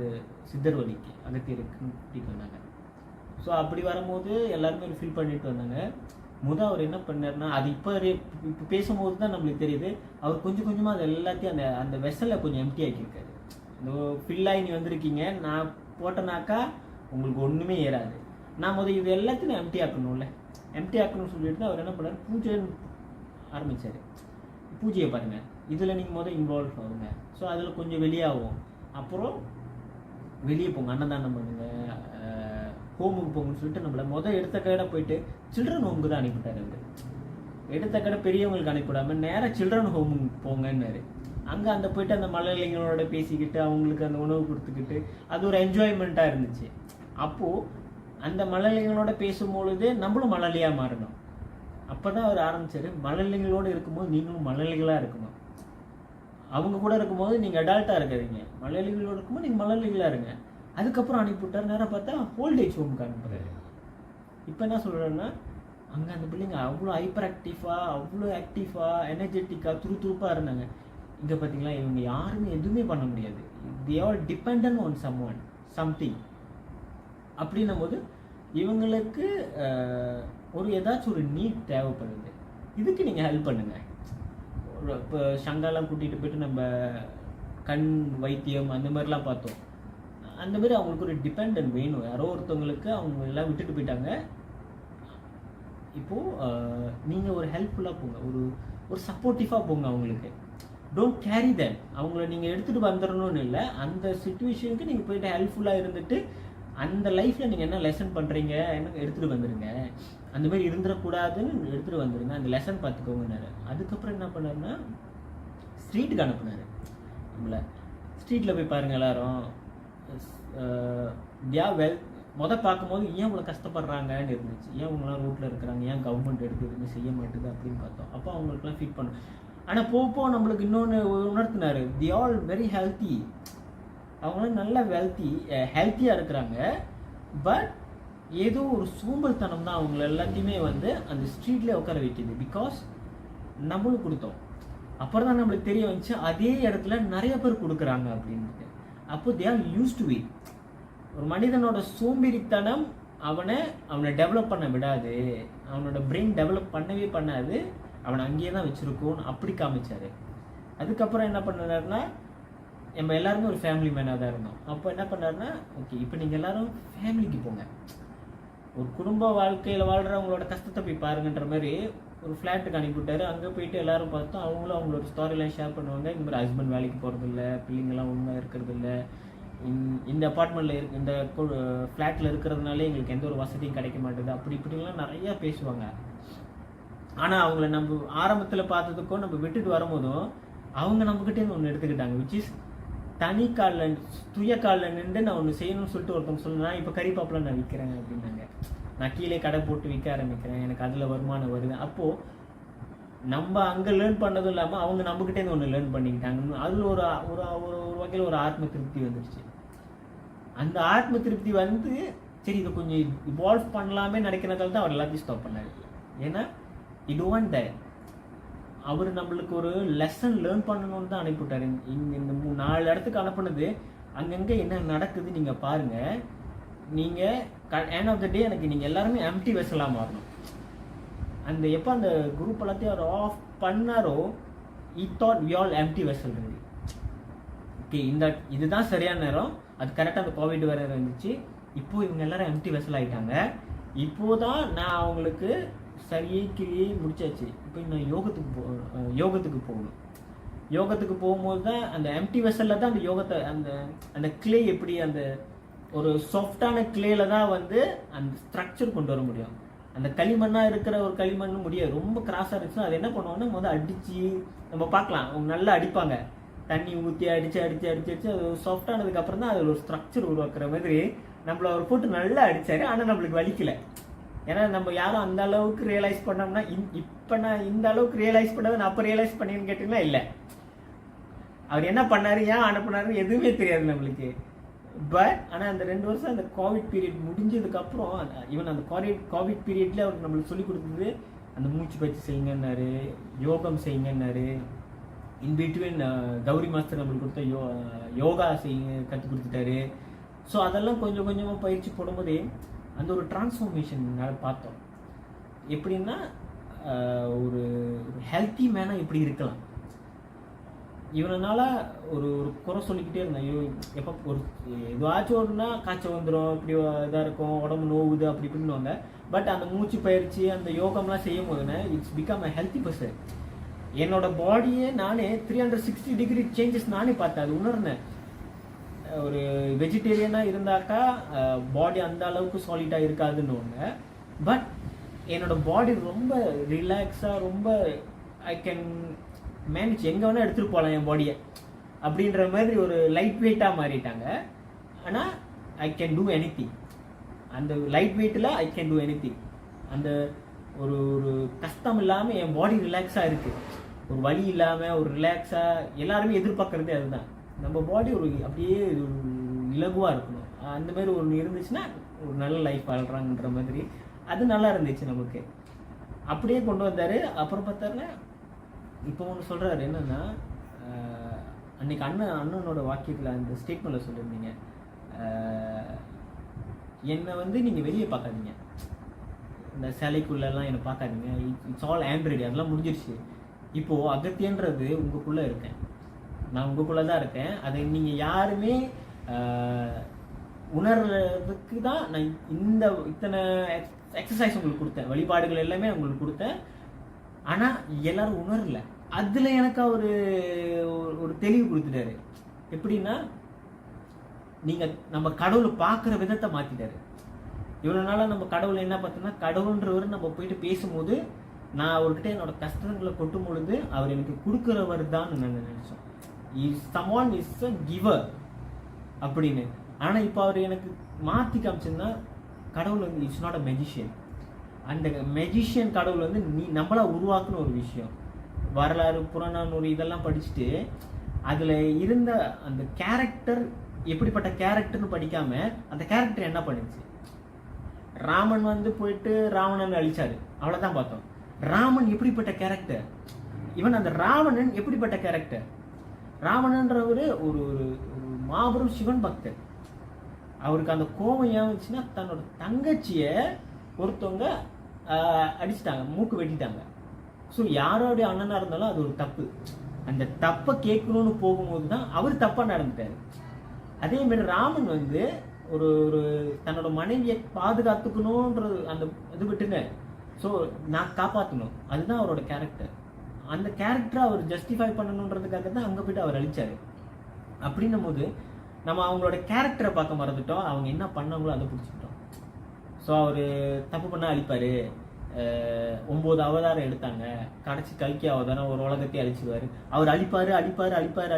சித்தர்வழிக்கு அகத்தியருக்கு கூட்டிகிட்டு வந்தாங்க. ஸோ அப்படி வரும்போது எல்லாருமே ஒரு ஃபீல் பண்ணிட்டு வந்தாங்க. அவர் என்ன பண்ணார்னா, அது இப்போ பேசும்போது தான் நம்மளுக்கு தெரியுது, அவர் கொஞ்சம் கொஞ்சமாக அது எல்லாத்தையும் அந்த வெசலை கொஞ்சம் எம்டி ஆக்கியிருக்காரு. இந்த ஃபில்லாகி நீ வந்திருக்கீங்க, நான் போட்டனாக்கா உங்களுக்கு ஒன்றுமே ஏறாது, நான் இது எல்லாத்தையும் எம்டி ஆக்கணும்ல, எம்டி ஆக்கணும்னு சொல்லிட்டு அவர் என்ன பண்ணார், பூஜை ஆரம்பித்தார். பூஜையை பாருங்கள், இதில் நீங்கள் இன்வால்வ் ஆகுங்க. ஸோ அதில் கொஞ்சம் வெளியாகும். அப்புறம் வெளியே போங்க, அன்னதானம் பண்ணுங்க, ஹோமுக்கு போங்கன்னு சொல்லிட்டு நம்மளை எடுத்த கடை போயிட்டு சில்ட்ரன் ஹோமுக்கு தான் அனுப்பிட்டார். அவர் எடுத்த கடை பெரியவங்களுக்கு அனுப்பிவிடாமல் நேராக சில்ட்ரன் ஹோமுக்கு போங்கன்னாரு. அங்கே அந்த போயிட்டு அந்த மலையாளிகளோட பேசிக்கிட்டு அவங்களுக்கு அந்த உணவு கொடுத்துக்கிட்டு அது ஒரு என்ஜாய்மெண்ட்டாக இருந்துச்சு. அப்போது அந்த மலையாளிகளோட பேசும்பொழுது நம்மளும் மலையாளியாக மாறணும். அப்போ தான் அவர் ஆரம்பித்தார், மலையாளிகளோடு இருக்கும்போது நீங்களும் மலையாளிகளாக இருக்கணும். அவங்க கூட இருக்கும்போது நீங்கள் அடால்ட்டாக இருக்காதீங்க, மலையாளிகளோடு இருக்கும்போது நீங்கள் மலையாளிகளாக இருங்க. அதுக்கப்புறம் அனுப்பிவிட்டார். நேராக பார்த்தா ஓல்டேஜ் ஹோமுக்கு அனுப்புகிறாரு. இப்போ என்ன சொல்கிறேன்னா, அங்கே அந்த பிள்ளைங்க அவ்வளோ ஹைப்பர் ஆக்டிவாக, அவ்வளோ ஆக்டிவாக, எனர்ஜெட்டிக்காக, துருதுருப்பாக இருந்தாங்க. இங்கே பார்த்தீங்களா, இவங்க யாருமே எதுவுமே பண்ண முடியாது. They are dependent on something. அப்படின்னும் போது இவங்களுக்கு ஏதாச்சும் ஒரு நீட் தேவைப்படுது. இதுக்கு நீங்கள் ஹெல்ப் பண்ணுங்கள். இப்போ சங்காலாம் கூட்டிகிட்டு போயிட்டு நம்ம கண் வைத்தியம் அந்த மாதிரிலாம் பார்த்தோம். அந்த மாதிரி அவங்களுக்கு ஒரு டிபெண்டன்ட் வேணும். யாரோ ஒருத்தவங்களுக்கு அவங்க எல்லாம் விட்டுட்டு போயிட்டாங்க. இப்போது நீங்கள் ஒரு ஹெல்ப்ஃபுல்லாக போங்க, ஒரு சப்போர்ட்டிவாக போங்க. அவங்களுக்கு டோன்ட் கேரி தட். அவங்கள நீங்கள் எடுத்துகிட்டு வந்துடணும்னு இல்லை, அந்த சிச்சுவேஷனுக்கு நீங்கள் போயிட்டு ஹெல்ப்ஃபுல்லாக இருந்துட்டு அந்த லைஃப்பில் நீங்கள் என்ன லெசன் பண்ணுறீங்க என்ன எடுத்துகிட்டு வந்துடுங்க. அந்த மாதிரி இருந்துடக்கூடாதுன்னு எடுத்துகிட்டு வந்துடுங்க, அந்த லெசன் பார்த்துக்கோங்கன்னாரு. அதுக்கப்புறம் என்ன பண்ணாருன்னா, ஸ்ட்ரீட்டுக்கு அனுப்புனார். நம்மளை ஸ்ட்ரீட்டில் போய் பாருங்கள் எல்லாரும் பார்க்கும்போது ஏன் இவ்வளோ கஷ்டப்படுறாங்கன்னு இருந்துச்சு, ஏன் இவங்களாம் ரோட்டில் இருக்கிறாங்க, ஏன் கவர்மெண்ட் எடுத்து எதுவுமே செய்ய மாட்டேது அப்படின்னு பார்த்தோம். அப்போ அவங்களுக்குலாம் ஃபீட் பண்ணோம். ஆனால் போக நம்மளுக்கு இன்னொன்று உணர்த்தினார், தி ஆல் வெரி ஹெல்த்தி. அவங்களாம் நல்ல ஹெல்த்தியாக இருக்கிறாங்க. பட் ஏதோ ஒரு சோம்பல்தனம் தான் அவங்கள எல்லாத்தையுமே அந்த ஸ்ட்ரீட்லேயே உட்கார வைக்கிது. பிகாஸ் நம்மளும் கொடுத்தோம். அப்புறம் தான் நம்மளுக்கு தெரிய வந்துச்சு அதே இடத்துல நிறைய பேர் கொடுக்குறாங்க அப்படின்ட்டு. அப்போ they are use to it. ஒரு மனிதனோட சோம்பேறித்தனம் அவனை டெவலப் பண்ண விடாது, அவனோட பிரெயின் டெவலப் பண்ணவே பண்ணாது, அவனை அங்கேயே தான் வச்சுருக்கோன்னு அப்படி காமிச்சார். அதுக்கப்புறம் என்ன பண்ணாருன்னா, நம்ம எல்லாருமே ஒரு ஃபேமிலி மேனாக தான் இருந்தோம். அப்போ என்ன பண்ணாருன்னா, ஓகே இப்போ நீங்கள் எல்லோரும் ஃபேமிலிக்கு போங்க, ஒரு குடும்ப வாழ்க்கையில் வாழ்கிறவங்களோட கஷ்டத்தை போய் பாருங்கன்ற மாதிரி ஒரு ஃப்ளாட்டுக்கு அனுப்பிவிட்டார். அங்கே போயிட்டு எல்லோரும் பார்த்தோம், அவங்களும் அவங்களோட ஸ்டோரிலாம் ஷேர் பண்ணுவாங்க. இந்த மாதிரி ஹஸ்பண்ட் வேலைக்கு போகிறதில்ல, பிள்ளைங்கள்லாம் ஒன்றும் இருக்கிறதில்ல, இந்த அப்பார்ட்மெண்ட்டில் இந்த ஃப்ளாட்டில் இருக்கிறதுனால எங்களுக்கு எந்த ஒரு வசதியும் கிடைக்க மாட்டேது, அப்படி இப்படிலாம் நிறையா பேசுவாங்க. ஆனால் அவங்கள நம்ம ஆரம்பத்தில் பார்த்ததுக்கும் நம்ம விட்டுட்டு வரும்போதும் அவங்க நம்மக்கிட்டேருந்து ஒன்று எடுத்துக்கிட்டாங்க, விச் இஸ் தனி காலில் துய காலில் நின்று நான் ஒன்று செய்யணும்னு சொல்லிட்டு ஒருத்தவங்க சொன்னேன், இப்போ கறிப்பாப்பில் நான் விற்கிறேன் அப்படின்னாங்க, நான் கீழே கடை போட்டு விற்க ஆரம்பிக்கிறேன், எனக்கு அதில் வருமானம் வருது. அப்போது நம்ம அங்கே லேர்ன் பண்ணதும் இல்லாமல் அவங்க நம்மக்கிட்டேருந்து ஒன்று லேர்ன் பண்ணிக்கிட்டாங்க. அதில் ஒரு வகையில் ஒரு ஆத்ம திருப்தி வந்துடுச்சு. அந்த ஆத்ம திருப்தி சரி இதை கொஞ்சம் இவால்வ் பண்ணலாமே நினைக்கிறதால தான் அவர் எல்லாத்தையும் ஸ்டாப் பண்ணார். ஏன்னா இது வாண்ட் அவர் நம்மளுக்கு ஒரு லெசன் லேர்ன் பண்ணணும்னு தான் அனுப்பிவிட்டார். இந்த 4 இடத்துக்கு அனுப்புனது அங்கங்கே என்ன நடக்குது நீங்கள் பாருங்கள். நீங்கள் எண்ட் ஆஃப் த டே எனக்கு நீங்கள் எல்லாருமே எம்டி வெசலாக மாறணும். அந்த எப்போ அந்த குரூப் எல்லாத்தையும் அவர் ஆஃப் பண்ணாரோ, I thought we all empty vessel ready. Okay, இதுதான் சரியான நேரம். அது கரெக்டாக அந்த கோவிட் வேறு இருந்துச்சு. இப்போது இவங்க எல்லாரும் எம்டி வெசல் ஆகிட்டாங்க. இப்போது தான் நான் அவங்களுக்கு சரியே கிரியை முடிச்சாச்சு. இப்போ நான் யோகத்துக்கு போகணும். யோகத்துக்கு போகும்போது தான் அந்த எம்டி வெசலில் தான் அந்த யோகத்தை அந்த கிளே எப்படி அந்த ஒரு சாஃப்டான கிளேல தான் வந்து அந்த ஸ்ட்ரக்சர் கொண்டு வர முடியும். அந்த களிமண்ணாக இருக்கிற ஒரு களிமண் முடியாது, ரொம்ப கிராஸாக இருந்துச்சுன்னா அது என்ன பண்ணுவாங்கன்னா முதல் அடித்து நம்ம பார்க்கலாம், அவங்க நல்லா அடிப்பாங்க, தண்ணி ஊற்றி அடித்து அது சாஃப்டானதுக்கப்புறம் தான் அது ஒரு ஸ்ட்ரக்சர் உருவாக்குற மாதிரி நம்மள அவர் போட்டு நல்லா அடித்தார். ஆனால் நம்மளுக்கு வலிக்கலை. ஏன்னா நம்ம யாரும் அந்த அளவுக்கு ரியலைஸ் பண்ணோம்னா இப்போ நான் இந்த அளவுக்கு ரியலைஸ் பண்ணதை நான் அப்போ ரியலைஸ் பண்ணேன்னு கேட்டிங்கன்னா இல்லை. அவர் என்ன பண்ணார், ஏன் அனுப்புனாருன்னு எதுவுமே தெரியாது நம்மளுக்கு. பட் ஆனால் அந்த 2 வருஷம் அந்த கோவிட் பீரியட் முடிஞ்சதுக்கப்புறம் ஈவன் அந்த கோவிட் பீரியட்ல அவர் நம்மளுக்கு சொல்லி கொடுத்தது அந்த மூச்சு பயிற்சி செய்யுங்கன்னாரு, யோகம் செய்யுங்கன்னாரு. இன்பிட்வீன் கௌரி மாஸ்டர் நம்மளுக்கு கொடுத்த யோகா கற்றுக் கொடுத்துட்டாரு. ஸோ அதெல்லாம் கொஞ்சம் கொஞ்சமாக பயிற்சி போடும்போதே அந்த ஒரு டிரான்ஸ்ஃபார்மேஷன் பார்த்தோம். எப்படின்னா ஒரு ஹெல்த்தி மேனாக எப்படி இருக்கலாம். இவனால ஒரு குறை சொல்லிக்கிட்டே இருந்தேன். ஐயோ எப்போ ஒரு எதுவாச்சும் ஒன்றுனா காய்ச்சல் வந்துடும், இப்படி இதாக இருக்கும், உடம்பு நோவுது அப்படி இப்படின்னுவாங்க. பட் அந்த மூச்சு பயிற்சி அந்த யோகம்லாம் செய்யும் போதுன்னு it's become a healthy person. என்னோட பாடியே நானே 360 டிகிரி சேஞ்சஸ் நானே பார்த்தேன், அது உணர்ந்தேன். ஒரு வெஜிடேரியனாக இருந்தாக்கா பாடி அந்த அளவுக்கு சாலிடாக இருக்காதுன்னு ஒன்று. பட் என்னோட பாடி ரொம்ப ரிலாக்ஸாக, ரொம்ப ஐ கேன் மேனேஜ், எங்கே வேணால் எடுத்துகிட்டு போகலாம் என் பாடியை அப்படின்ற மாதிரி ஒரு லைட் வெயிட்டாக மாறிட்டாங்க. ஆனால் I can do any thing. அந்த லைட் வெயிட்டில் I can do any thing. அந்த ஒரு ஒரு கஷ்டம் இல்லாமல் என் பாடி ரிலாக்ஸாக இருக்குது, ஒரு வலி இல்லாமல் ஒரு ரிலாக்ஸாக. எல்லாருமே எதிர்பார்க்குறதே அதுதான், நம்ம பாடி ஒரு அப்படியே இலகுவாக இருக்கணும். அந்த மாதிரி ஒன்று இருந்துச்சுன்னா ஒரு நல்ல லைஃப் வாழ்கிறாங்கன்ற மாதிரி அது நல்லா இருந்துச்சு நமக்கு. அப்படியே கொண்டு வந்தார். அப்புறம் பார்த்தாருன்னா இப்போ ஒன்று சொல்கிறாரு என்னென்னா, அன்றைக்கி அண்ணனோட வாக்கியத்தில் அந்த ஸ்டேட்மெண்ட்டில் சொல்லியிருந்தீங்க, என்னை வந்து நீங்கள் வெளியே பார்க்காதீங்க, இந்த சிலைக்குள்ளெல்லாம் என்னை பார்க்காதீங்க, இட்ஸ் ஆல் ஆண்ட்ராய்டு, அதெல்லாம் முடிஞ்சிருச்சு. இப்போது அகத்தியன்றது உங்களுக்குள்ளே இருக்கேன், நான் உங்களுக்குள்ளே தான் இருக்கேன். அதை நீங்கள் யாருமே உணர்றதுக்கு தான் நான் இத்தனை எக்ஸசைஸ் உங்களுக்கு கொடுத்தேன், வழிபாடுகள் எல்லாமே உங்களுக்கு கொடுத்தேன். ஆனால் எல்லாரும் உணரல. அதில் எனக்கு ஒரு தெளிவு கொடுத்துட்டாரு. எப்படின்னா, நீங்கள் நம்ம கடவுளை பார்க்குற விதத்தை மாற்றிட்டாரு. இவ்வளோ நாளாக நம்ம கடவுளை என்ன பார்த்தோம்னா, கடவுள்ன்றவர் நம்ம போயிட்டு பேசும்போது நான் அவர்கிட்ட என்னோட கஷ்டங்களை கொட்டும் பொழுது அவர் எனக்கு கொடுக்குறவர் தான் நாங்கள் நினச்சோம். someone is a giver அப்படின்னு. ஆனால் இப்போ அவர் எனக்கு மாற்றி காமிச்சுன்னா, கடவுள் வந்து இட்ஸ் நாட் அ மெஜிஷியன். அந்த மெஜிஷியன் கடவுள் வந்து நம்மளா உருவாக்குன ஒரு விஷயம். வரலாறு புறநானூறு இதெல்லாம் படிச்சுட்டு அதில் இருந்த அந்த கேரக்டர் எப்படிப்பட்ட கேரக்டர்னு படிக்காம அந்த கேரக்டர் என்ன பண்ணுச்சு. ராமன் வந்து போயிட்டு ராவணன் அழிச்சாரு, அவ்வளோதான் பார்த்தோம். ராமன் எப்படிப்பட்ட கேரக்டர், ஈவன் அந்த ராவணன் எப்படிப்பட்ட கேரக்டர். ராவணன்றவர் ஒரு மாபெரும் சிவன் பக்தர். அவருக்கு அந்த கோபம் ஏன் வந்துச்சுன்னா, தன்னோட தங்கச்சியை ஒருத்தவங்க அடிச்சிட்டாங்க, மூக்கு வெட்டிட்டாங்க. ஸோ யாரோடைய அண்ணனாக இருந்தாலும் அது ஒரு தப்பு. அந்த தப்பை கேட்கணும்னு போகும்போது தான் அவர் தப்பாக நடந்துட்டார். அதே மாதிரி ராமன் வந்து ஒரு தன்னோட மனைவியை பாதுகாத்துக்கணுன்றது அந்த இது விட்டுங்க. ஸோ நான் காப்பாற்றணும், அதுதான் அவரோட கேரக்டர். அந்த கேரக்டரை அவர் ஜஸ்டிஃபை பண்ணணுன்றதுக்காக தான் அங்கே போய்ட்டு அவர் அழிச்சார். அப்படின்னும் போது நம்ம அவங்களோட கேரக்டரை பார்க்க மறந்துட்டோம், அவங்க என்ன பண்ணாங்களோ அதை பிடிச்சிக்கிட்டோம். ஸோ அவர் தப்பு பண்ணால் அழிப்பார். 9 அவதாரம் எடுத்தாங்க, கடைசி கல்கி அவதாரம் ஒரு உலகத்தையே அழிச்சுவார். அவர்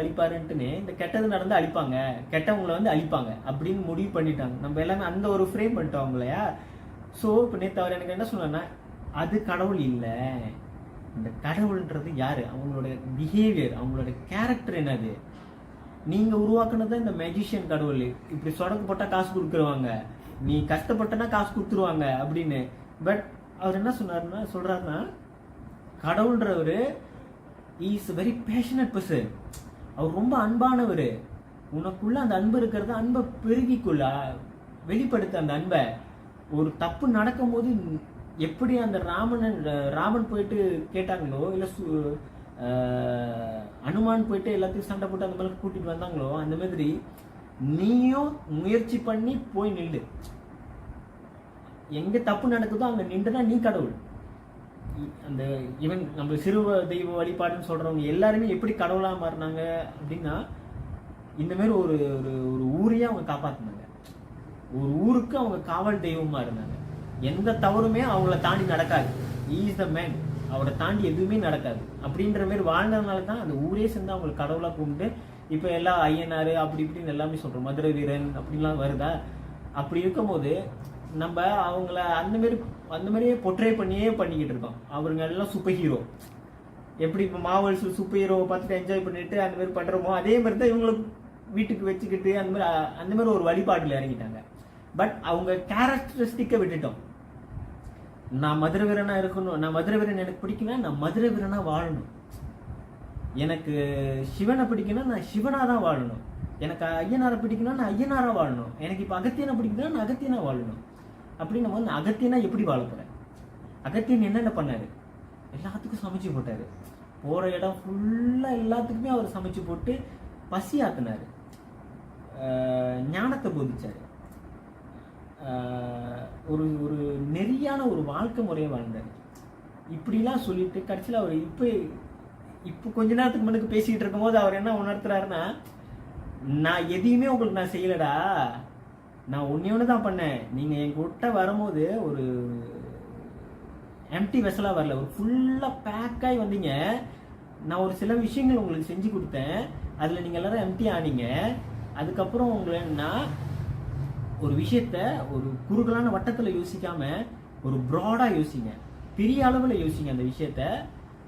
அழிப்பாருன்ட்டுன்னு இந்த கெட்டது நடந்து அழிப்பாங்க, கெட்டவங்களை வந்து அழிப்பாங்க அப்படின்னு முடிவு பண்ணிட்டாங்க. நம்ம எல்லாமே அந்த ஒரு ஃப்ரேம் பண்ணிட்டோம் இல்லையா. ஸோ இப்போ நேற்று அவர் எனக்கு என்ன சொன்னான்னா, அது கடவுள் இல்லை, இந்த கடவுள்ன்றது யார், அவங்களோட பிஹேவியர், அவங்களோட கேரக்டர் என்னது. நீங்கள் உருவாக்குனது இந்த மேஜிஷியன் கடவுள். இப்படி சொடக்கு போட்டால் காசு கொடுக்குறவாங்க, நீ கஷ்டப்பட்டனா காசு கொடுத்துருவாங்க அப்படின்னு. பட் அவர் என்ன சொல்றாருன்னா கடவுள்ன்றவர் இஸ் வெரி பேஷனட் பர்சன். அவர் ரொம்ப அன்பானவர். உனக்குள்ள அந்த அன்பு இருக்கிறத அன்பை பெருகிக்குள்ள வெளிப்படுத்த. அந்த அன்பை ஒரு தப்பு நடக்கும் போது எப்படி அந்த ராமன் போயிட்டு கேட்டாங்களோ, இல்லை அனுமான் போயிட்டு எல்லாத்தையும் சண்டை போட்டு அந்த மாதிரி கூட்டிட்டு வந்தாங்களோ, அந்த மாதிரி நீயும் முயற்சி பண்ணி போய் நில்லு. எங்க தப்பு நடக்குதோ அங்க நின்றுனா நீ கடவுள். அந்த ஈவன் நம்ம சிறு தெய்வ வழிபாடுன்னு சொல்கிறவங்க எல்லாருமே எப்படி கடவுளாக மாறினாங்க அப்படின்னா இந்த மாதிரி ஒரு ஒரு ஒரு ஊரையே அவங்க காப்பாற்றினாங்க. ஒரு ஊருக்கு அவங்க காவல் தெய்வமாக இருந்தாங்க. எந்த தவறுமே அவங்கள தாண்டி நடக்காது. இஸ் த மேன், அவரை தாண்டி எதுவுமே நடக்காது அப்படின்ற மாதிரி வாழ்ந்ததுனால தான் அந்த ஊரே சேர்ந்து அவங்களுக்கு கடவுளாக கூப்பிட்டு இப்போ எல்லாம் ஐயனார் அப்படி இப்படின்னு எல்லாமே சொல்கிறோம், மதுரை வீரன் அப்படின்லாம் வருதா. அப்படி இருக்கும்போது நம்ம அவங்கள அந்த மாதிரியே பொட்ரே பண்ணிக்கிட்டு இருக்கோம். அவருங்க எல்லாம் சூப்பர் ஹீரோ. எப்படி இப்போ மாவல்ஸ் சூப்பர் ஹீரோவை பார்த்துட்டு என்ஜாய் பண்ணிட்டு அந்த மாதிரி பண்ணுறோமோ அதே மாதிரி தான் இவங்களுக்கு வீட்டுக்கு வச்சுக்கிட்டு அந்த மாதிரி ஒரு வழிபாட்டில் இறங்கிட்டாங்க. பட் அவங்க கேரக்டரிஸ்டிக்கை விட்டுட்டோம். நான் மதுரை வீரனா இருக்கணும், நான் மதுரை வீரன் எனக்கு பிடிக்குன்னா நான் மதுரை வீரனா வாழணும், எனக்கு சிவனை பிடிக்குன்னா நான் சிவனா தான் வாழணும், எனக்கு ஐயனாரை பிடிக்குன்னா நான் ஐயனாரா வாழணும், எனக்கு இப்போ அகத்தியனை பிடிக்குன்னா நான் அகத்தியனா வாழணும். அப்படின்னு நம்ம அகத்தியனா எப்படி வாழ போறேன்? அகத்தியன் என்னென்ன பண்ணாரு? எல்லாத்துக்கும் சமைச்சு போட்டாரு. போற இடம் ஃபுல்லா எல்லாத்துக்குமே அவர் சமைச்சு போட்டு பசி ஆத்தினாரு, ஞானத்தை போதிச்சாரு, ஒரு ஒரு நெறியான ஒரு வாழ்க்கை முறையை வாழ்ந்தார். இப்படிலாம் சொல்லிட்டு கடைசியில் அவர் இப்போ கொஞ்ச நேரத்துக்கு முன்னுக்கு பேசிக்கிட்டு இருக்கும்போது அவர் என்ன உணர்த்துறாருன்னா, நான் எதையுமே உங்களுக்கு நான் செய்யலடா, நான் ஒன்று தான் பண்ணேன். நீங்கள் என்கிட்ட வரும்போது ஒரு எம்டி வெசலாக வரல, ஒரு ஃபுல்லாக பேக்காகி வந்தீங்க. நான் ஒரு சில விஷயங்கள் உங்களுக்கு செஞ்சு கொடுத்தேன், அதில் நீங்கள் எல்லாரும் எம்டி ஆனீங்க. அதுக்கப்புறம் உங்களை நான் ஒரு விஷயத்த ஒரு குறுகலான வட்டத்தில் யோசிக்காம ஒரு ப்ராடாக யோசிங்க, பெரிய அளவில் யோசிங்க அந்த விஷயத்த.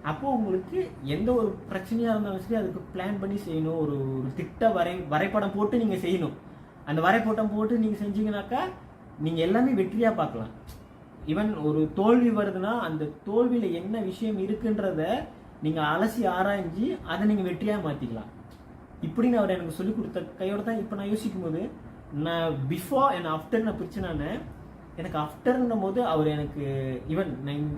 அப்போ உங்களுக்கு எந்த ஒரு பிரச்சனையாக இருந்தாலும் சரி அதுக்கு பிளான் பண்ணி செய்யணும். ஒரு ஒரு திட்ட வரைபடம் போட்டு நீங்கள் செய்யணும். அந்த வரைபடம் போட்டு நீங்கள் செஞ்சீங்கன்னாக்கா நீங்கள் எல்லாமே வெற்றியாக பார்க்கலாம். ஈவன் ஒரு தோல்வி வருதுன்னா அந்த தோல்வியில் என்ன விஷயம் இருக்குன்றத நீங்கள் அலசி ஆராய்ஞ்சி அதை நீங்கள் வெற்றியாக மாற்றிக்கலாம். இப்படின்னு அவர் எனக்கு சொல்லிக் கொடுத்த கையோட தான் இப்போ நான் யோசிக்கும் போது நான் பிஃபோர் அண்ட் ஆஃப்டர் நான் பிரிச்சேனானே. எனக்கு ஆஃப்டர்ன்னும் போது அவர் எனக்கு ஈவன்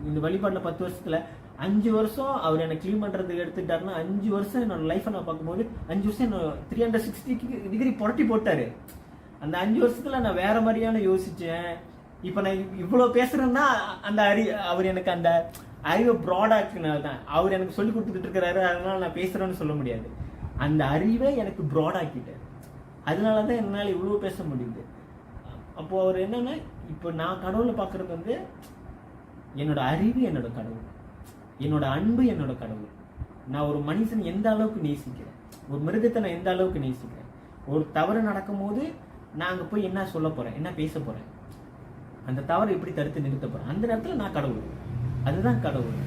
இந்த வழிபாட்டில் 10 வருஷத்தில் 5 வருஷம் அவர் எனக்கு க்ளீன் பண்ணுறதுக்கு எடுத்துட்டாருன்னா 5 வருஷம் என்னோட லைஃப்பை நான் பார்க்கும்போது 5 வருஷம் என்ன 360 டிகிரி புரட்டி போட்டாரு. அந்த 5 வருஷத்தில் நான் வேற மாதிரியான யோசித்தேன். இப்போ நான் இவ்வளோ பேசுகிறேன்னா அந்த அவர் எனக்கு அந்த அறிவை ப்ராடாக்குனால தான். அவர் எனக்கு சொல்லி கொடுத்துக்கிட்டு இருக்கிறாரு, அதனால நான் பேசுகிறேன்னு சொல்ல முடியாது. அந்த அறிவை எனக்கு ப்ராடாக்கிட்டார். அதனால தான் என்னால் இவ்வளோ பேச முடியுது. அப்போது அவர் என்னன்னா, இப்போ நான் கடவுளை பார்க்குறது வந்து என்னோட அறிவு என்னோட கடவுள், என்னோட அன்பு என்னோட கடவுள். நான் ஒரு மனுஷன் எந்த அளவுக்கு நேசிக்கிறேன், ஒரு மிருகத்தை நான் எந்த அளவுக்கு நேசிக்கிறேன். ஒரு தவறு நடக்கும்போது நான் அங்கே போய் என்ன சொல்ல போகிறேன், என்ன பேச போகிறேன், அந்த தவறை எப்படி தடுத்து நிறுத்த போகிறேன், அந்த நேரத்தில் நான் கடவுள். அதுதான் கடவுள்.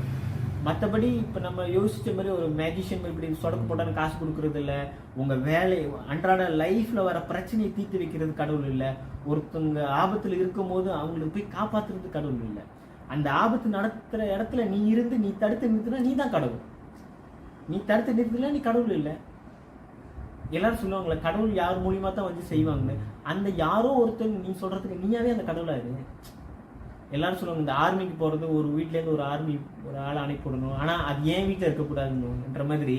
மற்றபடி இப்போ நம்ம யோசிச்ச மாதிரி ஒரு மேஜிஷியன் இப்படி சொடக்கு போட்டான்னு காசு கொடுக்கறது இல்லை. உங்கள் வேலை அன்றாட லைஃப்பில் வர பிரச்சனையை தீர்த்து வைக்கிறது கடவுள் இல்லை. ஒருத்தவங்க ஆபத்தில் இருக்கும் போது அவங்களுக்கு போய் காப்பாற்றுறது கடவுள் இல்லை. அந்த ஆபத்து நடத்துகிற இடத்துல நீ இருந்து நீ தடுத்து நிறுத்தினா நீ தான் கடவுள். நீ தடுத்து நிறுத்தினா நீ கடவுள் இல்லை. எல்லாரும் சொல்லுவாங்களே கடவுள் யார் மூலியமா தான் வந்து செய்வாங்கன்னு. அந்த யாரோ ஒருத்தர் நீ சொல்றதுக்கு நீயாவே அந்த கடவுளா இரு. எல்லாரும் சொல்லுவாங்க இந்த ஆர்மிக்கு போகிறது, ஒரு வீட்டிலேருந்து ஒரு ஆளை அனுப்பிவிடணும், ஆனால் அது ஏன் வீட்டில் இருக்கக்கூடாதுன்ற மாதிரி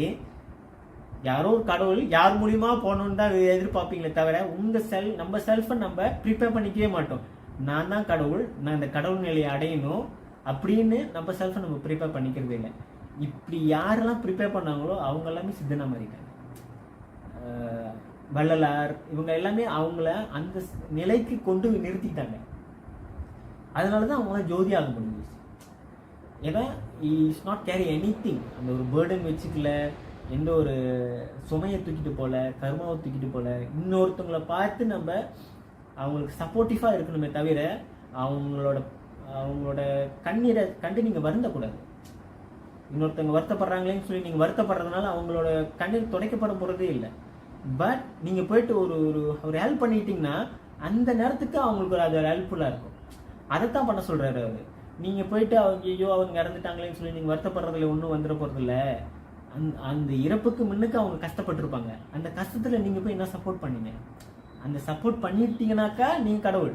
யாரோ ஒரு கடவுள் யார் மூலியமா போகணுன்னு தான் எதிர்பார்ப்பீங்களே தவிர நம்ம செல்ஃபை நம்ம ப்ரிப்பேர் பண்ணிக்கவே மாட்டோம். நான் தான் கடவுள், நான் இந்த கடவுள் நிலையை அடையணும் அப்படின்னு நம்ம செல்ஃபை நம்ம ப்ரிப்பேர் பண்ணிக்கிறதே இல்லை. இப்படி யாரெல்லாம் ப்ரிப்பேர் பண்ணாங்களோ அவங்க எல்லாமே சித்தனா மாறிட்டாங்க. வள்ளலார் இவங்க எல்லாமே அவங்கள அந்த நிலைக்கு கொண்டு நிறுத்திட்டாங்க. அதனால தான் அவங்களாம் ஜோதியாக முடிஞ்சிச்சு. ஏன்னா is not carry any thing. அந்த ஒரு பேர்டன் வச்சுக்கல, எந்த ஒரு சுமையை தூக்கிட்டு போகல, கர்மாவை தூக்கிட்டு போகல. இன்னொருத்தவங்களை பார்த்து நம்ம அவங்களுக்கு சப்போர்ட்டிவாக இருக்கணுமே தவிர அவங்களோட கண்ணீரை கண்டு நீங்கள் வருந்தக்கூடாது. இன்னொருத்தவங்க வருத்தப்படுறாங்களேன்னு சொல்லி நீங்கள் வருத்தப்படுறதுனால அவங்களோட கண்ணீர் துடைக்கப்பட போகிறதே இல்லை. பட் நீங்கள் போயிட்டு ஒரு ஹெல்ப் பண்ணிட்டீங்கன்னா அந்த நேரத்துக்கு அவங்களுக்கு அது ஹெல்ப்ஃபுல்லாக இருக்கும். அதைத்தான் பண்ண சொல்கிறாரு அவர். நீங்கள் போயிட்டு அவங்க இறந்துட்டாங்களேன்னு சொல்லி நீங்கள் வருத்தப்படுறதுல ஒன்றும் வந்துட போகிறதில்ல. அந்த இறப்புக்கு முன்னுக்கு அவங்க கஷ்டப்பட்டுருப்பாங்க. அந்த கஷ்டத்தில் நீங்கள் போய் என்ன சப்போர்ட் பண்ணீங்க, அந்த சப்போர்ட் பண்ணிட்டீங்கன்னாக்கா நீங்கள் கடவுள்.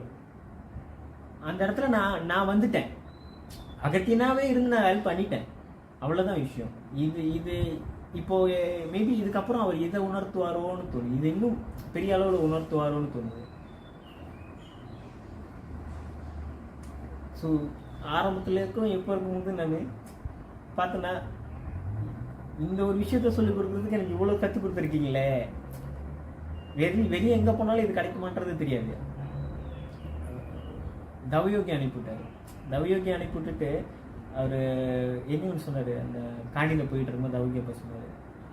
அந்த இடத்துல நான் வந்துட்டேன், அகத்தியனாவே இருந்து நான் ஹெல்ப் பண்ணிட்டேன், அவ்வளோதான் விஷயம். இது இப்போ மேபி இதுக்கப்புறம் அவர் இதை உணர்த்துவாரோன்னு தோணுது. இது இன்னும் பெரிய அளவில் உணர்த்துவாரோன்னு தோணுது. ஸோ ஆரம்பத்தில் இருக்கும் எப்போ இருக்கும்போது நான் பார்த்தேன்னா இந்த ஒரு விஷயத்த சொல்லி கொடுக்குறதுக்கு எனக்கு இவ்வளோ கற்றுக் கொடுத்துருக்கீங்களே, வெளியே எங்கே போனாலும் இது கிடைக்குமான்றது தெரியாது. தவயோகி அனுப்பிவிட்டார். தவயோகி அனுப்பிவிட்டுட்டு அவர் என்ன ஒன்று சொன்னார், அந்த காணியில் போயிட்டு இருக்கும்போது தவயோகி அப்போ சொன்னார்,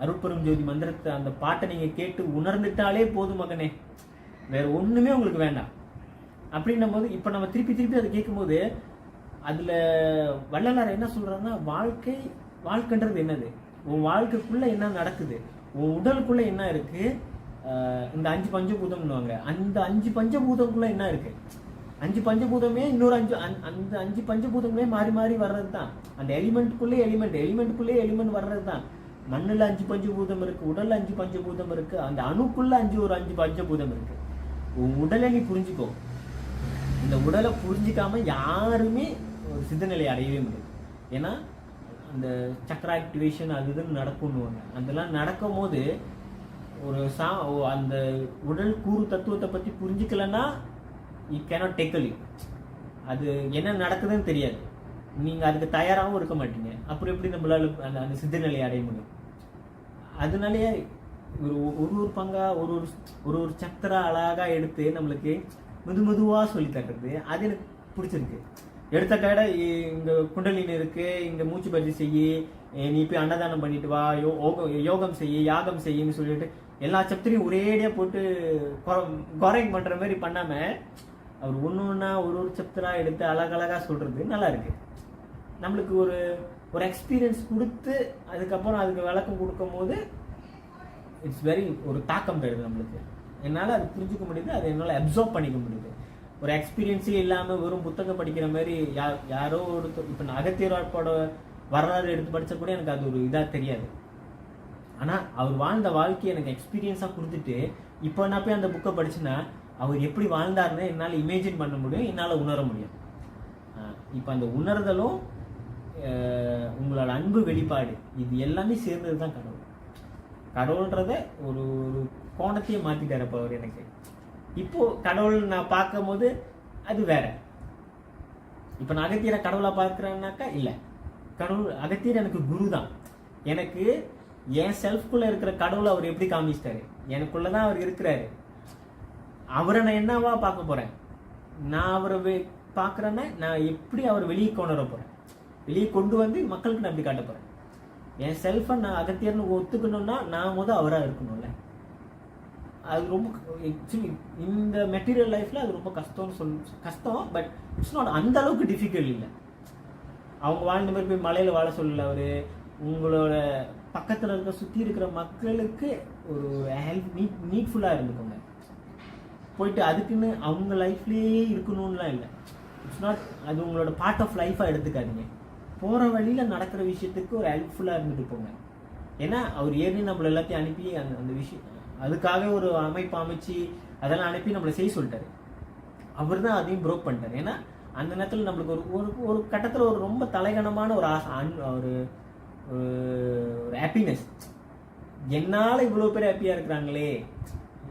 அருட்பெரும் ஜோதி மந்திரத்தை அந்த பாட்டை நீங்கள் கேட்டு உணர்ந்துட்டாலே போதும் மகனே, வேறு ஒன்றுமே உங்களுக்கு வேண்டாம் அப்படின்னும் போது இப்போ நம்ம திருப்பி அதை கேட்கும்போது அதில் வள்ளலார் என்ன சொல்கிறாருன்னா, வாழ்க்கைன்றது என்னது, உன் வாழ்க்கைக்குள்ளே என்ன நடக்குது, உன் உடலுக்குள்ளே என்ன இருக்குது, இந்த 5 பஞ்சபூதம்னுவாங்க, அந்த 5 பஞ்சபூதம்குள்ளே என்ன இருக்குது, 5 பஞ்சபூதமே இன்னொரு அந்த 5 பஞ்சபூதமே மாறி மாறி வர்றது தான். அந்த எலிமெண்ட்டுக்குள்ளே எலிமெண்ட் வர்றது தான். மண்ணில் 5 பஞ்சபூதம் இருக்குது, உடலில் 5 பஞ்சபூதம் இருக்குது, அந்த அணுக்குள்ளே 5 பஞ்சபூதம் இருக்குது. உன் உடலை நீ புரிஞ்சுக்கோ. இந்த உடலை புரிஞ்சிக்காம யாருமே ஒரு சித்தநிலை அடையவே முடியாது. ஏன்னா அந்த சக்கர ஆக்டிவேஷன் அது இதுன்னு நடக்கும்னுவாங்க. அதெல்லாம் நடக்கும் போது ஒரு அந்த உடல் கூறு தத்துவத்தை பற்றி புரிஞ்சிக்கலன்னா யூ கேனாட் டேக்கிள் யூ. அது என்ன நடக்குதுன்னு தெரியாது, நீங்கள் அதுக்கு தயாராகவும் இருக்க மாட்டீங்க. அப்புறம் எப்படி நம்மளால அந்த சித்தநிலையை அடைய முடியும்? அதனாலேயே ஒரு பங்கா ஒரு சக்கரா அழகாக எடுத்து நம்மளுக்கு மெதுவாக சொல்லி தர்றது அது எனக்கு பிடிச்சிருக்கு. எடுத்த கடை இங்கே குண்டலின் இருக்குது, இங்கே மூச்சு பயிற்சி செய்யி, நீ போய் அன்னதானம் பண்ணிட்டு வா, யோகம் செய்யி, யாகம் செய்யின்னு சொல்லிட்டு எல்லா சப்தரையும் ஒரேடியாக போட்டு குறைங் பண்ணுற மாதிரி பண்ணாமல் அவர் ஒன்று ஒரு சப்தரா எடுத்து அழகழகாக சொல்கிறது நல்லா இருக்கு. நம்மளுக்கு ஒரு எக்ஸ்பீரியன்ஸ் கொடுத்து அதுக்கப்புறம் அதுக்கு விளக்கம் கொடுக்கும் போது இட்ஸ் வெரி ஒரு தாக்கம் தருது நம்மளுக்கு. என்னால் அது புரிஞ்சுக்க முடியுது, அதை என்னால் அப்சர்வ் பண்ணிக்க முடியுது. ஒரு எக்ஸ்பீரியன்ஸே இல்லாமல் வெறும் புத்தகம் படிக்கிற மாதிரி யாரோ ஒருத்தர் இப்போ நான் அகத்தியரோட வரலாறு எடுத்து படித்த கூட எனக்கு அது ஒரு இதாக தெரியாது. ஆனால் அவர் வாழ்ந்த வாழ்க்கையை எனக்கு எக்ஸ்பீரியன்ஸாக கொடுத்துட்டு இப்போ நான் போய் அந்த புக்கை படிச்சுன்னா அவர் எப்படி வாழ்ந்தாருன்னு என்னால் இமேஜின் பண்ண முடியும், என்னால் உணர முடியும். இப்போ அந்த உணர்தலும் உங்களோட அன்பு வெளிப்பாடு இது எல்லாமே சேர்ந்தது தான் கடவுள். கடவுள்ன்றத ஒரு கோணத்தையே மாற்றிட்டார் அப்போ அவர் எனக்கு. இப்போது கடவுள் நான் பார்க்கும் போது அது வேற. இப்போ நான் அகத்தியரை கடவுளாக பார்க்குறேன்னாக்கா இல்லை, அகத்தியர் எனக்கு குரு தான். எனக்கு என் செல்ஃப்குள்ளே இருக்கிற கடவுளை அவர் எப்படி காமிச்சிட்டாரு, எனக்குள்ளே தான் அவர் இருக்கிறாரு. அவரை நான் என்னவா பார்க்க போகிறேன், நான் அவரை பார்க்குறேன்னா நான் எப்படி அவர் வெளியே கொண்டு வர போகிறேன், வெளியே கொண்டு வந்து மக்களுக்கு நான் எப்படி காட்ட போகிறேன். என் செல்ஃபை நான் அகத்தியர்னு ஒத்துக்கணும்னா நான் அவராக இருக்கணும்ல. அது ரொம்ப ஆக்சுவலி இந்த மெட்டீரியல் லைஃப்பில் அது ரொம்ப கஷ்டம். பட் இட்ஸ் நாட் அந்த அளவுக்கு டிஃபிகல்ட் இல்லை. அவங்க வாழ்ந்த மாதிரி போய் மலையில் வாழ சொல்லல அவர். உங்களோட பக்கத்தில் இருக்க சுற்றி இருக்கிற மக்களுக்கு ஒரு ஹெல்ப் நீட்ஃபுல்லாக இருந்துக்கோங்க. போயிட்டு அதுக்குன்னு அவங்க லைஃப்லேயே இருக்கணும்லாம் இல்லை. இட்ஸ் நாட், அது உங்களோட பார்ட் ஆஃப் லைஃபாக எடுத்துக்காதீங்க. போகிற வழியில் நடக்கிற விஷயத்துக்கு ஒரு ஹெல்ப்ஃபுல்லாக இருந்துட்டு போங்க. ஏன்னா அவர் ஏற்கனவே நம்மளை எல்லாத்தையும் அனுப்பி அந்த விஷயம் அதுக்காக ஒரு அமைப்பு அமைச்சு அதெல்லாம் அனுப்பி நம்மளை செய்ய சொல்லிட்டாரு. அவர் தான் அதையும் ப்ரோக் பண்ணிட்டார். ஏன்னா அந்த நேரத்தில் நம்மளுக்கு ஒரு கட்டத்தில் ஒரு ரொம்ப தலைகணமான ஒரு ஒரு ஹாப்பினஸ், என்னால் இவ்வளோ பேர் ஹாப்பியாக இருக்கிறாங்களே,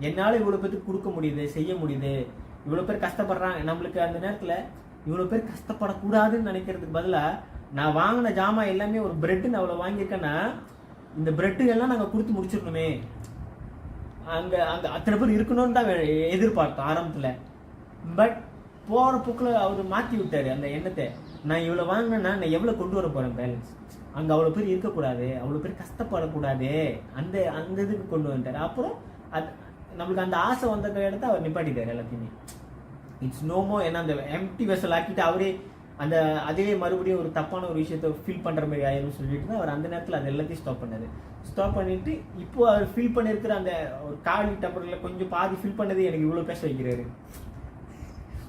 என்னால் இவ்வளோ பேருக்கு கொடுக்க முடியுது, செய்ய முடியுது, இவ்வளோ பேர் கஷ்டப்படுறாங்க. நம்மளுக்கு அந்த நேரத்தில் இவ்வளோ பேர் கஷ்டப்படக்கூடாதுன்னு நினைக்கிறதுக்கு பதிலாக நான் வாங்கின ஜாமான் எல்லாமே ஒரு பிரெட்டுன்னு அவ்வளோ வாங்கியிருக்கேன்னா இந்த பிரெட்டு எல்லாம் நாங்கள் கொடுத்து முடிச்சிடணுமே, அங்கே அத்தனை பேர் இருக்கணும்னு தான் எதிர்பார்த்தோம் ஆரம்பத்தில். பட் போகிற போக்கில் அவர் மாற்றி விட்டார் அந்த எண்ணத்தை. நான் இவ்வளோ வாங்கினேன்னா நான் எவ்வளோ கொண்டு வர போகிறேன் பேலன்ஸ், அங்கே அவ்வளோ பேர் இருக்கக்கூடாது, அவ்வளோ பேர் கஷ்டப்படக்கூடாது, அந்த இதுக்கு கொண்டு வந்துட்டார். அப்புறம் அது நம்மளுக்கு அந்த ஆசை வந்த இடத்த அவர் நிப்பாட்டிட்டார் எல்லாத்தையுமே. இட்ஸ் நோமோ. ஏன்னா அந்த எம்டி வெசல் ஆக்கிட்டு அவரே அதே மறுபடியும் ஒரு தப்பான ஒரு விஷயத்த ஃபீல் பண்ணுற மாதிரி ஆயிரும் சொல்லிட்டு தான் அவர் அந்த நேரத்தில் அது எல்லாத்தையும் ஸ்டாப் பண்ணார். ஸ்டாப் பண்ணிட்டு இப்போ அவர் ஃபீல் பண்ணியிருக்கிற அந்த ஒரு காலி டம்பரில் கொஞ்சம் பாதி ஃபீல் பண்ணது எனக்கு இவ்வளோ பேச வைக்கிறாரு.